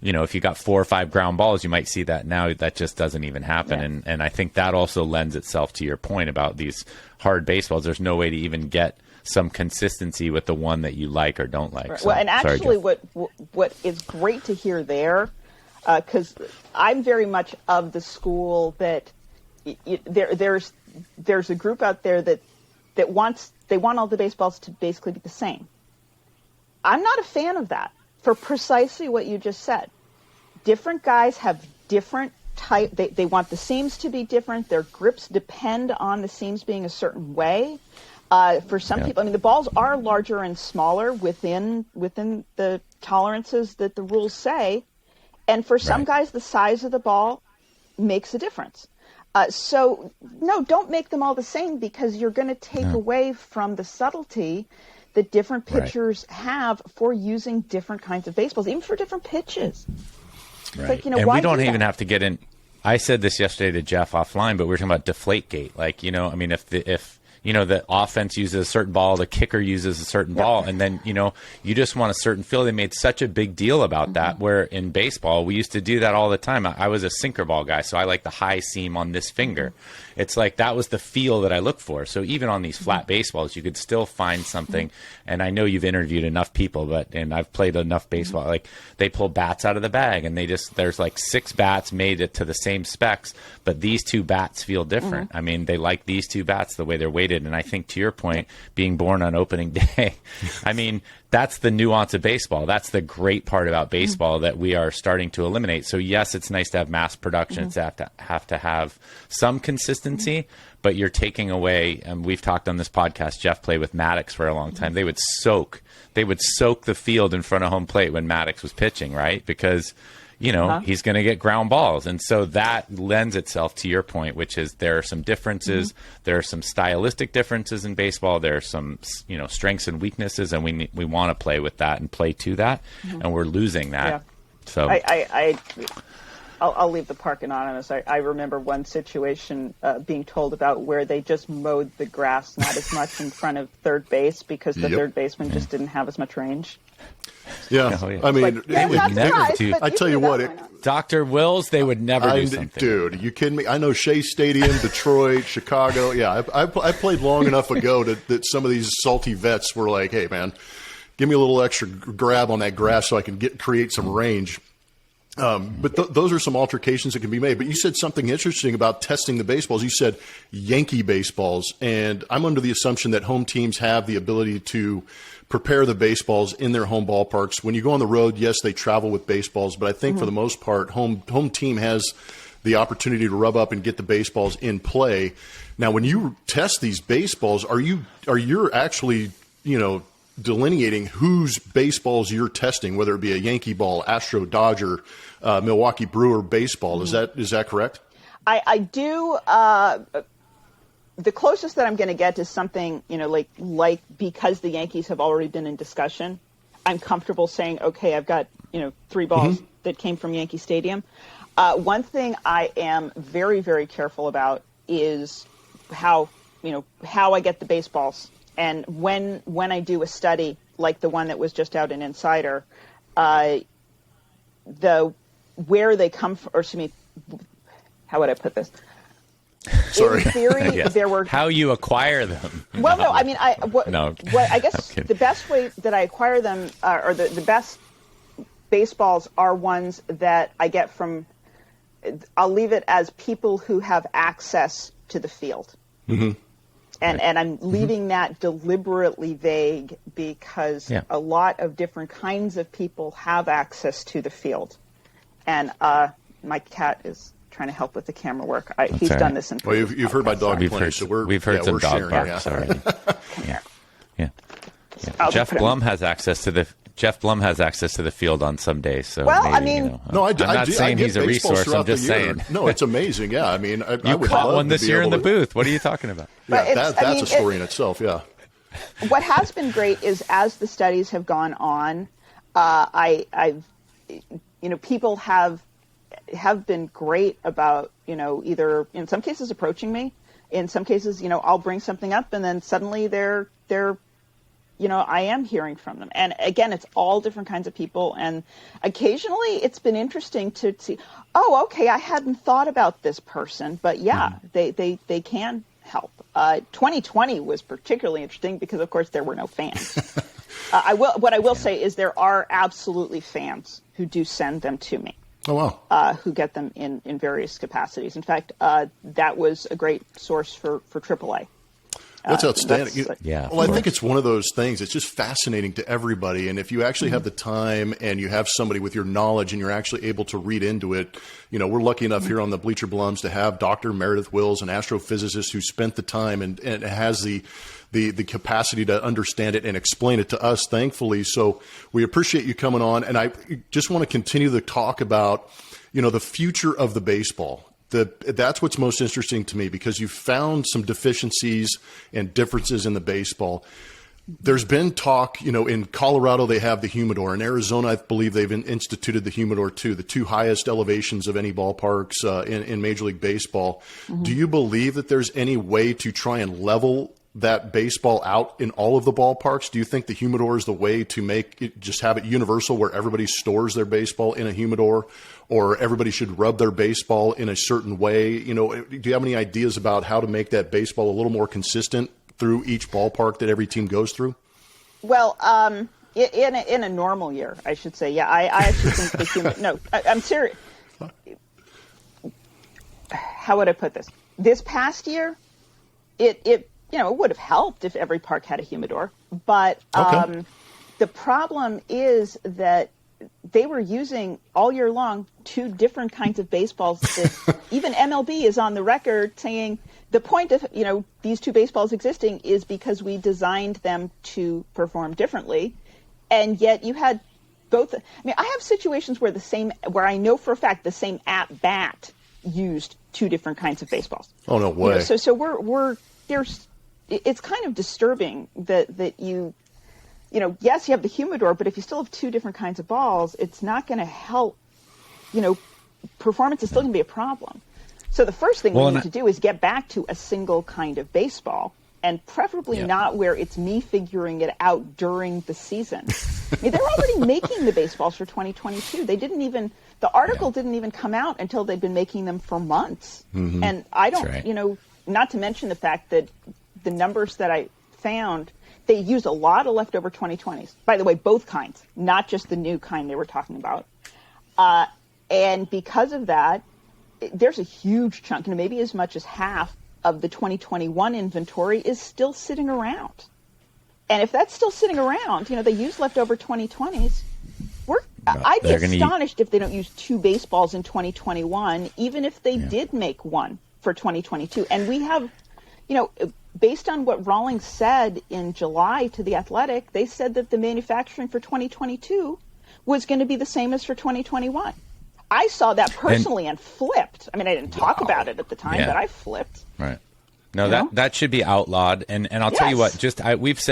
if you got 4 or 5 ground balls, you might see that. Now that just doesn't even happen, and I think that also lends itself to your point about these hard baseballs. There's no way to even get some consistency with the one that you like or don't like. Right. So, well, and actually what is great to hear there, because I'm very much of the school that there's a group out there that want all the baseballs to basically be the same. I'm not a fan of that for precisely what you just said. Different guys have different type. They want the seams to be different. Their grips depend on the seams being a certain way. For some people, I mean, the balls are larger and smaller within the tolerances that the rules say. And for some guys, the size of the ball makes a difference. So, no, don't make them all the same, because you're going to take away from the subtlety that different pitchers have for using different kinds of baseballs, even for different pitches. Right. Like, and we don't even have to get in. I said this yesterday to Geoff offline, but we were talking about Deflategate. Like, I mean, if the offense uses a certain ball, the kicker uses a certain ball, and then, you just want a certain feel. They made such a big deal about that, where in baseball, we used to do that all the time. I was a sinker ball guy, so I like the high seam on this finger. It's like that was the feel that I looked for. So even on these flat baseballs, you could still find something. And I know you've interviewed enough people, and I've played enough baseball. Like, they pull bats out of the bag, and there's like 6 bats made it to the same specs, but these 2 bats feel different. I mean, they like these 2 bats the way they're weighted. And I think, to your point, being born on opening day, I mean, that's the nuance of baseball. That's the great part about baseball that we are starting to eliminate. So yes, it's nice to have mass production. It's have to have some consistency, but you're taking away. And we've talked on this podcast. Geoff played with Maddox for a long time. They would soak the field in front of home plate when Maddox was pitching, right? Because he's going to get ground balls. And so that lends itself to your point, which is there are some differences. There are some stylistic differences in baseball. There are some, strengths and weaknesses, and we want to play with that and play to that. And we're losing that. Yeah. So I'll leave the park anonymous. I remember one situation being told about where they just mowed the grass not as much in front of third base because the third baseman just didn't have as much range. Yeah. I mean, they would never do. I tell you what, Dr. Wills, they would never do something. Dude, you kidding me? I know Shea Stadium, Detroit, Chicago. Yeah, I played long enough ago that some of these salty vets were like, "Hey, man, give me a little extra grab on that grass so I can create some range." But those are some altercations that can be made. But you said something interesting about testing the baseballs. You said Yankee baseballs, and I'm under the assumption that home teams have the ability to prepare the baseballs in their home ballparks. When you go on the road, yes, they travel with baseballs, but I think for the most part, home team has the opportunity to rub up and get the baseballs in play. Now, when you test these baseballs, are you actually, delineating whose baseballs you're testing, whether it be a Yankee ball, Astro, Dodger, Milwaukee Brewer baseball? Is that correct? I do. The closest that I'm going to get is something, like because the Yankees have already been in discussion, I'm comfortable saying, okay, I've got, 3 balls that came from Yankee Stadium. One thing I am very, very careful about is how I get the baseballs. And when I do a study like the one that was just out in Insider, where they come from, or excuse me, how would I put this? Sorry. In theory, yes. there were how you acquire them. Well, no, I mean, I guess Okay. the best way that I acquire them, or the best baseballs, are ones that I get from. I'll leave it as people who have access to the field, and I'm leaving that deliberately vague because a lot of different kinds of people have access to the field, and my cat is trying to help with the camera work. He's done this in. Well, you've heard my dog plenty, so we've heard some dog barks already. Yeah. Geoff Blum has access to the field on some days. So well, maybe, I mean, no, I'm not saying he's a resource. I'm just saying. No, it's amazing. Yeah, I mean, I would caught love one to this be year in able the to- booth. What are you talking about? Yeah, that's a story in itself. Yeah. What has been great is as the studies have gone on, people have been great about, either in some cases approaching me, in some cases, I'll bring something up and then suddenly they're I am hearing from them. And again, it's all different kinds of people. And occasionally it's been interesting to see, oh, okay, I hadn't thought about this person, but they can help. 2020 was particularly interesting because, of course, there were no fans. What I will say is there are absolutely fans who do send them to me. Oh, wow. Who get them in various capacities. In fact, that was a great source for AAA. That's outstanding. Well, I think it's one of those things. It's just fascinating to everybody. And if you actually have the time and you have somebody with your knowledge and you're actually able to read into it, we're lucky enough here on the Bleacher Blums to have Dr. Meredith Wills, an astrophysicist who spent the time and has the capacity to understand it and explain it to us, thankfully. So we appreciate you coming on. And I just want to continue the talk about, the future of the baseball. That's what's most interesting to me because you found some deficiencies and differences in the baseball. There's been talk, in Colorado they have the humidor. In Arizona, I believe they've instituted the humidor too, the 2 highest elevations of any ballparks in Major League Baseball. Mm-hmm. Do you believe that there's any way to try and level that baseball out in all of the ballparks? Do you think the humidor is the way to just have it universal where everybody stores their baseball in a humidor, or everybody should rub their baseball in a certain way? Do you have any ideas about how to make that baseball a little more consistent through each ballpark that every team goes through? Well, in a normal year, I should say, I actually think the humidor. No, I'm serious. How would I put this? This past year, it would have helped if every park had a humidor. But the problem is that they were using all year long 2 different kinds of baseballs. That even MLB is on the record saying the point of these 2 baseballs existing is because we designed them to perform differently, and yet you had both. I mean, I have situations where I know for a fact the same at bat used 2 different kinds of baseballs. Oh, no way! So we're there's. It's kind of disturbing that yes, you have the humidor, but if you still have 2 different kinds of balls, it's not going to help. Performance is still going to be a problem. So the first thing we need to do is get back to a single kind of baseball, and preferably not where it's me figuring it out during the season. I mean, they're already making the baseballs for 2022. The article didn't even come out until they'd been making them for months. Mm-hmm. And I don't, not to mention the fact that the numbers that I found, they used a lot of leftover 2020s. By the way, both kinds, not just the new kind they were talking about. And because of that, there's a huge chunk, maybe as much as half of the 2021 inventory is still sitting around. And if that's still sitting around, they use leftover 2020s. I'd be astonished if they don't use 2 baseballs in 2021, even if they did make one for 2022. And we have, based on what Rawlings said in July to The Athletic, they said that the manufacturing for 2022 was going to be the same as for 2021. I saw that personally and flipped. I mean, I didn't talk about it at the time, but I flipped. Right. No, that should be outlawed. And I'll tell you what,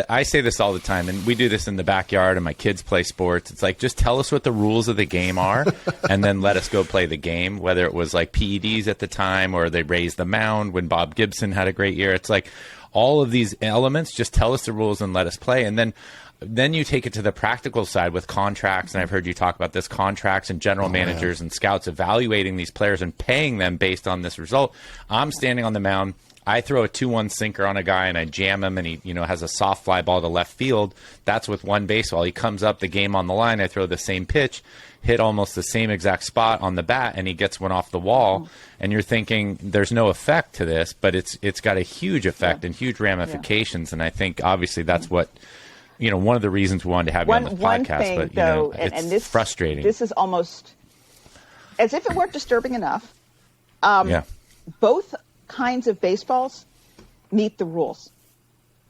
I say this all the time, and we do this in the backyard, and my kids play sports. It's like, just tell us what the rules of the game are, and then let us go play the game, whether it was like PEDs at the time or they raised the mound when Bob Gibson had a great year. It's like all of these elements, just tell us the rules and let us play. And then you take it to the practical side with contracts, and I've heard you talk about this, contracts and general managers and scouts evaluating these players and paying them based on this result. I'm standing on the mound. I throw a 2-1 sinker on a guy and I jam him, and he has a soft fly ball to left field. That's with one baseball. He comes up, the game on the line. I throw the same pitch, hit almost the same exact spot on the bat, and he gets one off the wall. And you're thinking there's no effect to this, but it's got a huge effect and huge ramifications. And I think obviously that's what, one of the reasons we wanted to have you on the podcast. Thing, but though, it's and this, frustrating. This is almost as if it weren't disturbing enough. Both kinds of baseballs meet the rules.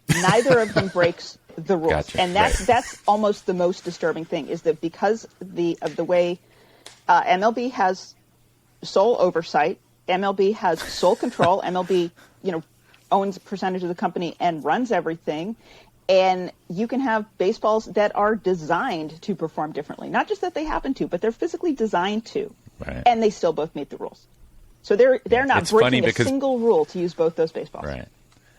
Neither of them breaks the rules. Gotcha. And that's almost the most disturbing thing, is that because of the way MLB has sole oversight, MLB has sole control, MLB owns a percentage of the company and runs everything, and you can have baseballs that are designed to perform differently. Not just that they happen to, but they're physically designed to. Right. And they still both meet the rules. So they're not breaking a single rule to use both those baseballs. Right.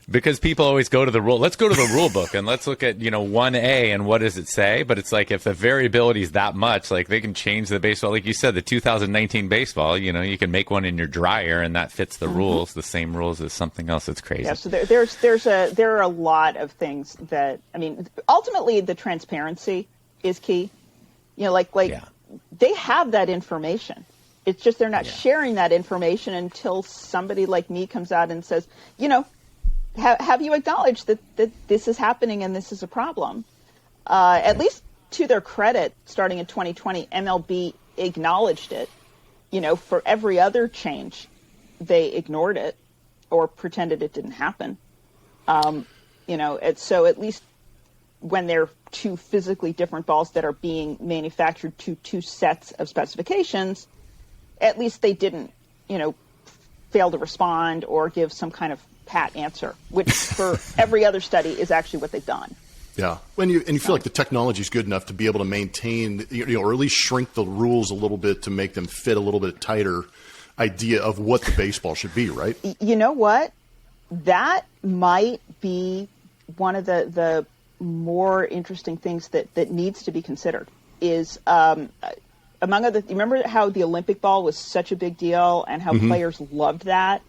Because people always go to the rule. Let's go to the rule book and let's look at 1A and what does it say? But it's like, if the variability is that much, like they can change the baseball. Like you said, the 2019 baseball, you can make one in your dryer and that fits the rules, the same rules as something else. It's crazy. Yeah. So there are a lot of things that, ultimately the transparency is key. They have that information. It's just they're not sharing that information until somebody like me comes out and says, have you acknowledged that this is happening and this is a problem? At least to their credit, starting in 2020, MLB acknowledged it. For every other change, they ignored it or pretended it didn't happen. So at least when they're two physically different balls that are being manufactured to two sets of specifications, at least they didn't, fail to respond or give some kind of pat answer, which for every other study is actually what they've done. Yeah. And you feel like the technology is good enough to be able to maintain, or at least shrink the rules a little bit to make them fit a little bit tighter idea of what the baseball should be, right? You know what? That might be one of the more interesting things that needs to be considered is, among other, you remember how the Olympic ball was such a big deal and how players loved that?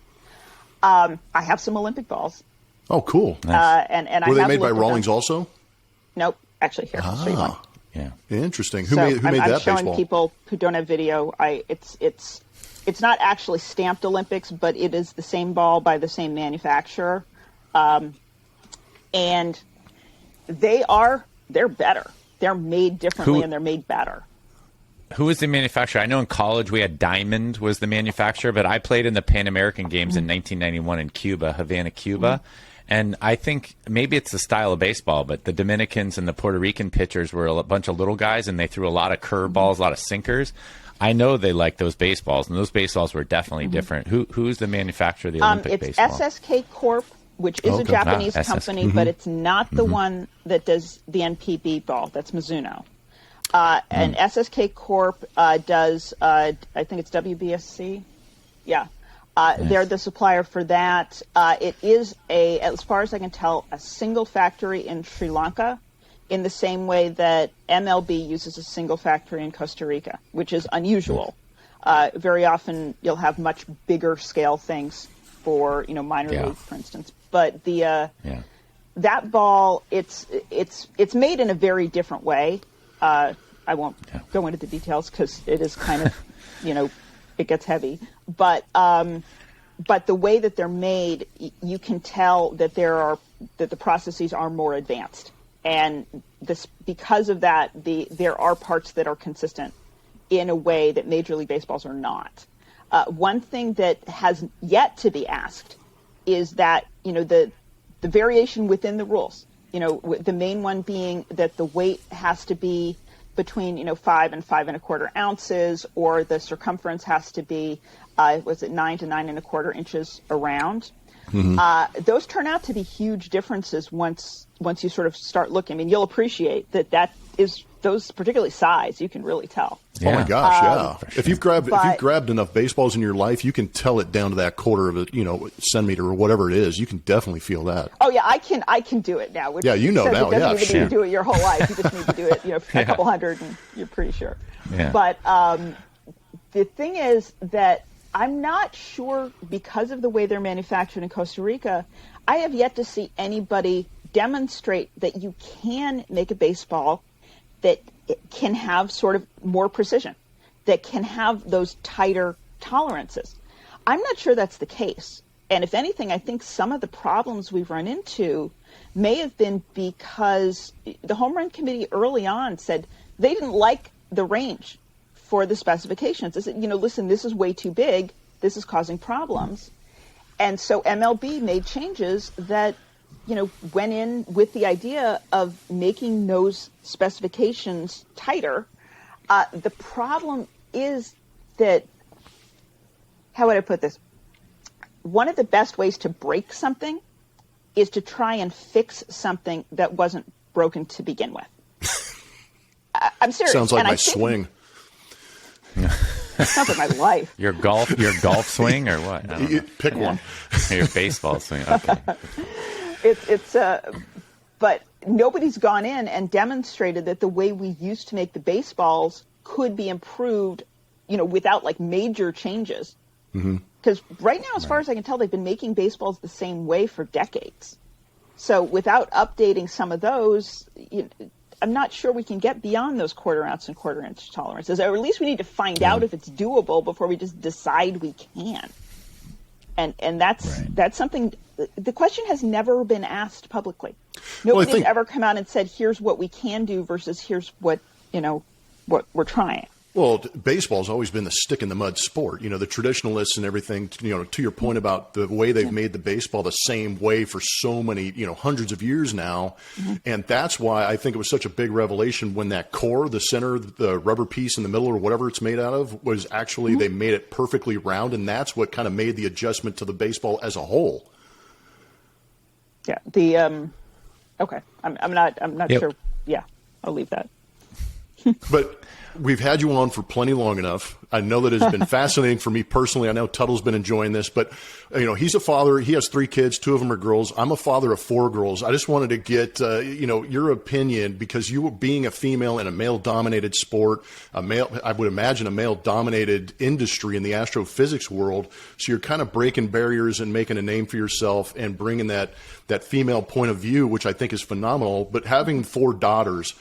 I have some Olympic balls. Oh, cool. Nice. And were they made by Rawlings also? Nope. Actually, here. I'll show you one. Yeah. Interesting. Who made that baseball? I'm showing people who don't have video. It's not actually stamped Olympics, but it is the same ball by the same manufacturer. And they're better. They're made differently and they're made better. Who was the manufacturer? I know in college we had Diamond was the manufacturer, but I played in the Pan American Games in 1991 in Cuba, Havana, Cuba. And I think maybe it's the style of baseball, but the Dominicans and the Puerto Rican pitchers were a bunch of little guys, and they threw a lot of curveballs, a lot of sinkers. I know they liked those baseballs, and those baseballs were definitely different. Who's the manufacturer of the Olympic baseball? It's SSK Corp, which is a Japanese company, but it's not the one that does the NPB ball. That's Mizuno. And SSK Corp does, I think it's WBSC. Yeah. Nice. They're the supplier for that. It is, as far as I can tell, a single factory in Sri Lanka, in the same way that MLB uses a single factory in Costa Rica, which is unusual. Very often you'll have much bigger scale things for, minor league, for instance. But that ball, it's made in a very different way. I won't go into the details because it is kind of, it gets heavy. But the way that they're made, you can tell that that the processes are more advanced, and because of that, there are parts that are consistent in a way that Major League Baseballs are not. One thing that has yet to be asked is that the variation within the rules. The main one being that the weight has to be between 5 and 5 1/4 ounces, or the circumference has to be 9 to 9 1/4 inches around. those turn out to be huge differences once you sort of start looking. I mean, you'll appreciate that is those, particularly size, you can really tell. Yeah. Oh my gosh, yeah. Sure. If you've grabbed enough baseballs in your life, you can tell it down to that quarter of a centimeter or whatever it is. You can definitely feel that. Oh yeah, I can do it now. Yeah, you know now. It doesn't even need to do it your whole life. You just need to do it, a couple hundred, and you're pretty sure. Yeah. But the thing is that I'm not sure, because of the way they're manufactured in Costa Rica, I have yet to see anybody demonstrate that you can make a baseball that can have sort of more precision, that can have those tighter tolerances. I'm not sure that's the case. And if anything, I think some of the problems we've run into may have been because the Home Run Committee early on said they didn't like the range for the specifications. They said, listen, this is way too big. This is causing problems. And so MLB made changes that went in with the idea of making those specifications tighter. The problem is that, how would I put this? One of the best ways to break something is to try and fix something that wasn't broken to begin with. I'm serious. Sounds like my swing. Sounds like my life. Your golf swing or what? I don't know. Pick one. Your baseball swing. Okay. But nobody's gone in and demonstrated that the way we used to make the baseballs could be improved, without like major changes. Because right now, as far as I can tell, they've been making baseballs the same way for decades. So without updating some of those, I'm not sure we can get beyond those quarter-ounce and quarter-inch tolerances. Or at least we need to find out if it's doable before we just decide we can. And that's something. The question has never been asked publicly. Nobody's ever come out and said, "Here's what we can do" versus "Here's what what we're trying." Well, baseball's always been the stick in the mud sport. The traditionalists and everything. To your point about the way they've made the baseball the same way for so many, hundreds of years now, and that's why I think it was such a big revelation when that core, the center, the rubber piece in the middle, or whatever it's made out of, was actually they made it perfectly round, and that's what kind of made the adjustment to the baseball as a whole. Yeah. The okay. I'm not sure. Yeah, I'll leave that. But we've had you on for plenty long enough. I know that it's been fascinating for me personally. I know Tuttle's been enjoying this, but he's a father. He has 3 kids. 2 of them are girls. I'm a father of 4 girls. I just wanted to get your opinion, because you being a female in a male-dominated sport, I would imagine a male-dominated industry in the astrophysics world. So you're kind of breaking barriers and making a name for yourself and bringing that female point of view, which I think is phenomenal. But having 4 daughters,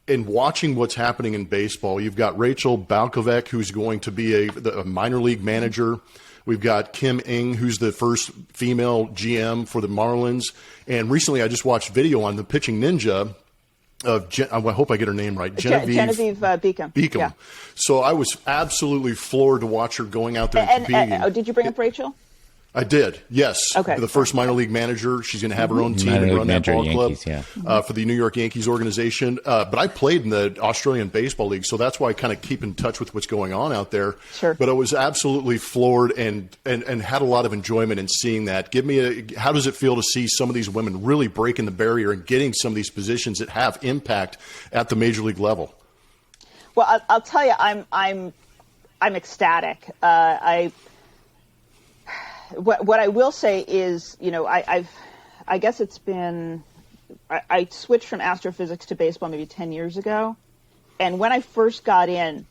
and watching what's happening in baseball, you've got Rachel Balkovec, who's going to be a minor league manager. We've got Kim Ng, who's the first female GM for the Marlins. And recently I just watched video on the Pitching Ninja of, I hope I get her name right, Genevieve Beacom. Yeah. So I was absolutely floored to watch her going out there and competing. Did you bring up Rachel? I did, yes. Okay. The first minor league manager. She's going to have her own team and run that ball club for the New York Yankees organization. But I played in the Australian Baseball League, so that's why I kind of keep in touch with what's going on out there. Sure. But I was absolutely floored and had a lot of enjoyment in seeing that. How does it feel to see some of these women really breaking the barrier and getting some of these positions that have impact at the major league level? Well, I'll tell you, I'm ecstatic. What I will say is, I guess it's been, I switched from astrophysics to baseball maybe 10 years ago. And when I first got in,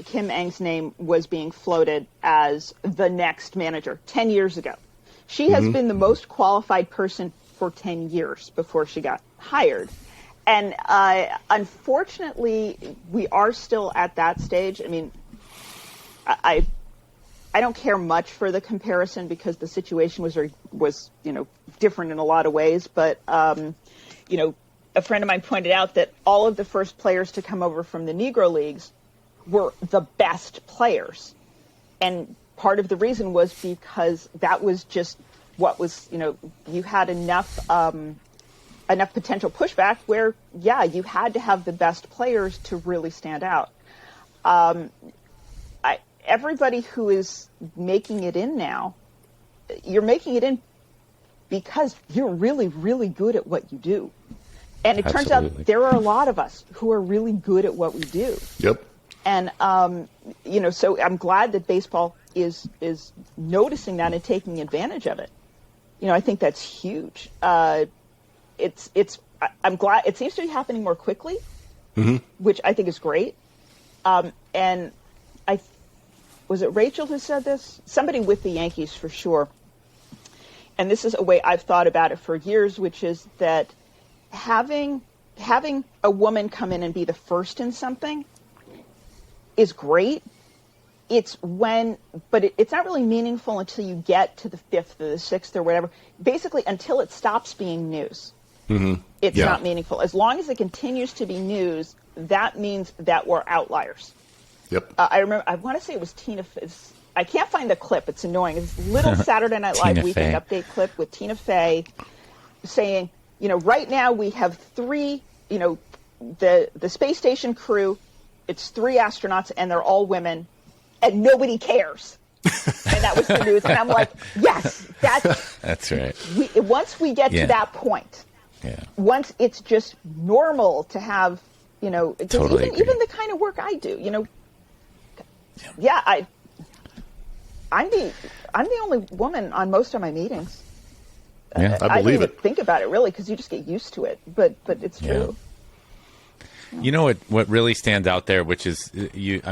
Kim Ng's name was being floated as the next manager 10 years ago. She has been the most qualified person for 10 years before she got hired. And unfortunately, we are still at that stage. I mean, I don't care much for the comparison because the situation was different in a lot of ways. But a friend of mine pointed out that all of the first players to come over from the Negro Leagues were the best players, and part of the reason was because that was just what was you had enough potential pushback where you had to have the best players to really stand out. Everybody who is making it in now you're making it in because you're really, really good at what you do. And it turns out there are a lot of us who are really good at what we do. Yep. And, so I'm glad that baseball is noticing that and taking advantage of it. I think that's huge. I'm glad it seems to be happening more quickly, which I think is great. And was it Rachel who said this? Somebody with the Yankees for sure. And this is a way I've thought about it for years, which is that having a woman come in and be the first in something is great. It's it's not really meaningful until you get to the fifth or the sixth or whatever. Basically, until it stops being news, it's not meaningful. As long as it continues to be news, that means that we're outliers. Yep. I want to say it was Tina. I can't find the clip. It's annoying. It's a little Saturday Night Live Weekend Update clip with Tina Fey saying, right now we have three, the space station crew, it's 3 astronauts and they're all women and nobody cares. And that was the news. And I'm like, yes, that's right. Once we get to that point, once it's just normal to have, totally even the kind of work I do, I'm the only woman on most of my meetings. Yeah, I believe it. Think about it really, because you just get used to it. But it's true. You know what really stands out there, which is you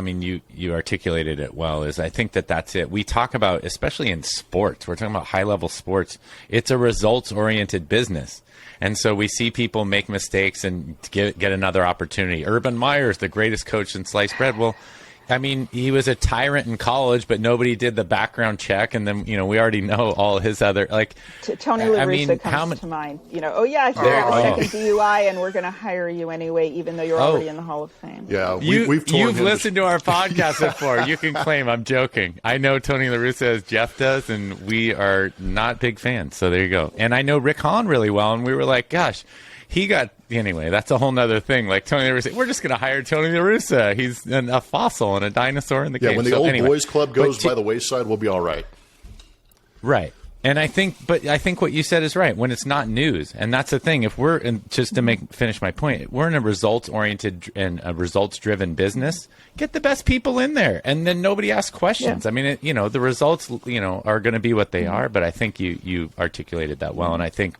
articulated it well, is I think that's it. We talk about, especially in sports, we're talking about high level sports. It's a results oriented business. And so we see people make mistakes and get another opportunity. Urban Meyer's the greatest coach in sliced bread. Well, he was a tyrant in college, but nobody did the background check. And then, we already know all his other, Tony La Russa comes to mind. He had a second DUI, and we're going to hire you anyway, even though you're already in the Hall of Fame. Yeah, you've listened to our podcast before. You can claim I'm joking. I know Tony La Russa as Geoff does, and we are not big fans. So there you go. And I know Rick Hahn really well, and we were like, gosh. Anyway, that's a whole nother thing. Like Tony La Russa, we're just going to hire Tony La Russa. He's a fossil and a dinosaur in the game. Yeah, when the old boys club goes by the wayside, we'll be all right. Right. And I think what you said is right. When it's not news, and that's the thing. If we're just to finish my point, we're in a results oriented and a results driven business. Get the best people in there, and then nobody asks questions. Yeah. I mean, the results, are going to be what they are. But I think you articulated that well, and I think.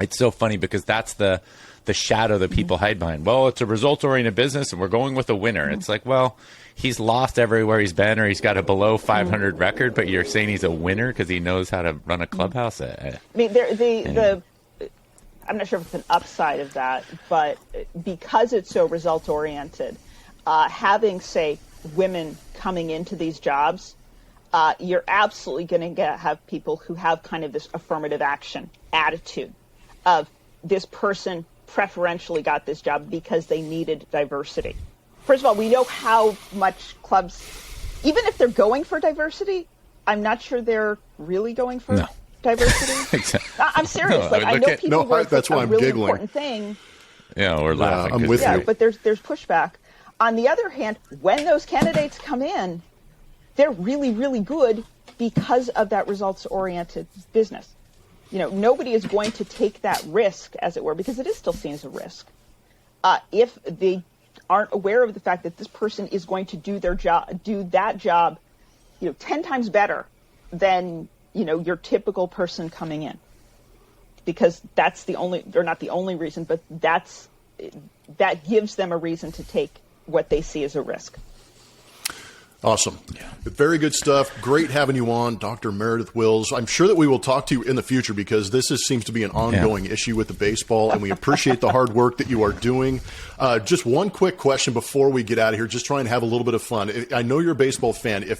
It's so funny because that's the shadow that people hide behind. Well, it's a results-oriented business, and we're going with a winner. It's like, well, he's lost everywhere he's been, or he's got a below 500 record, but you're saying he's a winner because he knows how to run a clubhouse? I'm not sure if it's an upside of that, but because it's so results-oriented, having, say, women coming into these jobs, you're absolutely going to have people who have kind of this affirmative action attitude. Of this person preferentially got this job because they needed diversity. First of all, we know how much clubs, even if they're going for diversity, I'm not sure they're really going for diversity. I'm serious. I know people where it's a really important thing. Yeah, we're laughing. I'm with you. But there's pushback. On the other hand, when those candidates come in, they're really, really good because of that results-oriented business. Nobody is going to take that risk, as it were, because it is still seen as a risk, if they aren't aware of the fact that this person is going to do that job, 10 times better than, your typical person coming in. Because that's not the only reason, but that gives them a reason to take what they see as a risk. Awesome. Yeah. Very good stuff. Great having you on, Dr. Meredith Wills. I'm sure that we will talk to you in the future because this seems to be an ongoing issue with the baseball, and we appreciate the hard work that you are doing. Just one quick question before we get out of here, just try and have a little bit of fun. I know you're a baseball fan. Is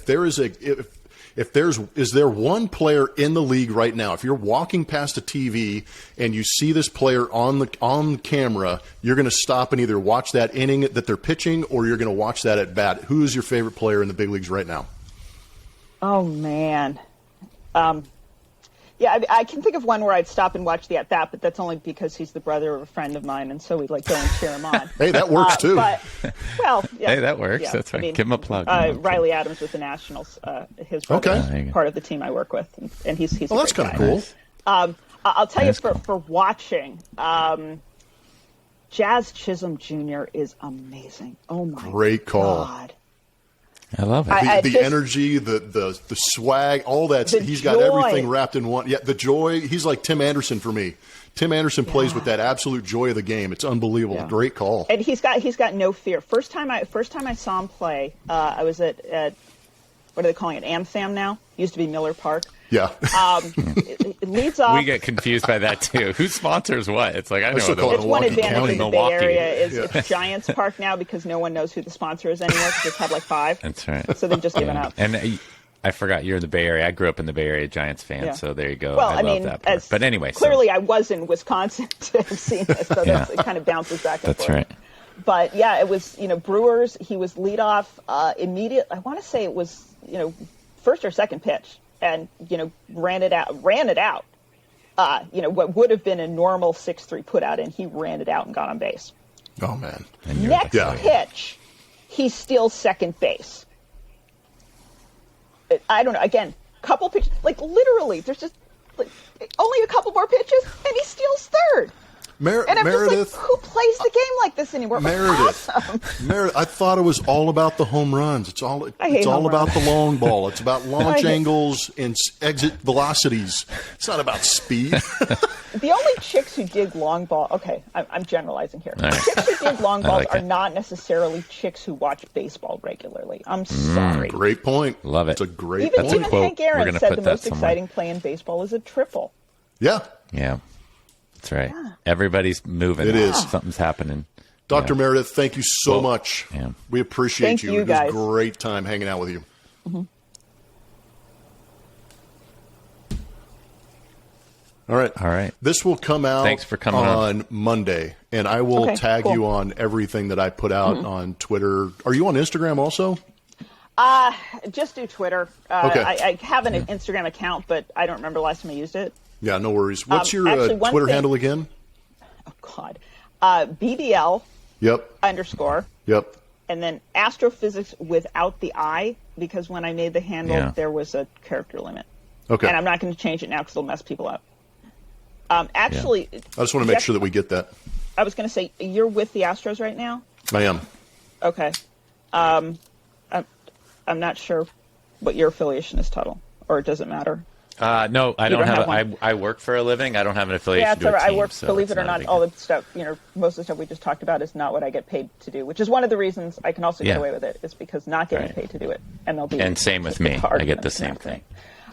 there one player in the league right now, if you're walking past a TV and you see this player on camera, you're going to stop and either watch that inning that they're pitching or you're going to watch that at bat? Who is your favorite player in the big leagues right now? Oh, man. Yeah, I can think of one where I'd stop and watch the at-bat, but that's only because he's the brother of a friend of mine, and so we'd like go and cheer him on. Hey, that works too. But, well, yeah, hey, that works. Yeah. That's right. I mean, give him a plug. Riley Adams with the Nationals. His brother is part of the team I work with, and he's well, that's kind of cool. I'll tell you for watching, Jazz Chisholm Jr. is amazing. Oh my great call. God. I love it. The energy, the swag, all that. He's got everything wrapped in one. Yeah, the joy. He's like Tim Anderson for me. Tim Anderson plays with that absolute joy of the game. It's unbelievable. Yeah. Great call. And he's got no fear. First time I saw him play, I was at what are they calling it? AmFam now. Used to be Miller Park. Yeah. It leads off. We get confused by that too. Who sponsors what? It's like I know. It's one advantage in the Bay Area is it's Giants Park now because no one knows who the sponsor is anymore because they've had like 5. That's right. So they've just given up. And I forgot you're in the Bay Area. I grew up in the Bay Area, Giants fan. So there you go. Well, I love that part. But anyway, clearly I was in Wisconsin to have seen this, so it kind of bounces back and forth. That's right. But yeah, it was Brewers. He was leadoff immediate. I want to say it was first or second pitch. And ran it out. What would have been a normal 6-3 put out, and he ran it out and got on base. Oh man! Next pitch, he steals second base. I don't know. Again, couple pitches, like literally, there's just only a couple more pitches, and he steals third. And I'm Meredith, just like, who plays the game like this anymore? Meredith, awesome. Meredith, I thought it was all about the home runs. It's all about the long ball. It's about launch angles and exit velocities. It's not about speed. The only chicks who dig long ball. Okay, I'm generalizing here. Right. Chicks who dig long balls are not necessarily chicks who watch baseball regularly. I'm sorry. Great point. Love it. It's a great point. Even Hank Aaron said the most exciting play in baseball is a triple. Yeah. Yeah. That's right. Yeah. Everybody's moving. It is. Something's happening. Dr. Meredith, thank you so much. Yeah. We appreciate you. It was a great time hanging out with you. Mm-hmm. All right. This will come out Thanks for coming on Monday, and I will tag you on everything that I put out on Twitter. Are you on Instagram also? Just do Twitter. I have an Instagram account, but I don't remember the last time I used it. Yeah, no worries. What's your Twitter handle again? Oh, God. BBL. Yep. _. Yep. And then Astro Physicist without the I, because when I made the handle, there was a character limit. Okay. And I'm not going to change it now because it'll mess people up. Actually, I just want to make sure that we get that. I was going to say, you're with the Astros right now? I am. Okay. I'm not sure what your affiliation is, Tuttle, or does it matter? No, I don't have. I work for a living. I don't have an affiliation to a team. I work. So believe it or not, all the stuff, most of the stuff we just talked about is not what I get paid to do, which is one of the reasons I can also get away with it, is because not getting paid to do it, MLB. And same with me. I get the same thing.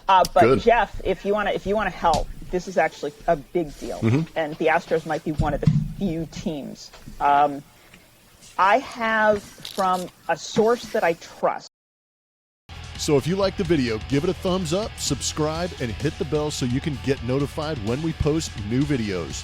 But Good. Geoff, if you want to help, this is actually a big deal, and the Astros might be one of the few teams. I have from a source that I trust. So if you like the video, give it a thumbs up, subscribe, and hit the bell so you can get notified when we post new videos.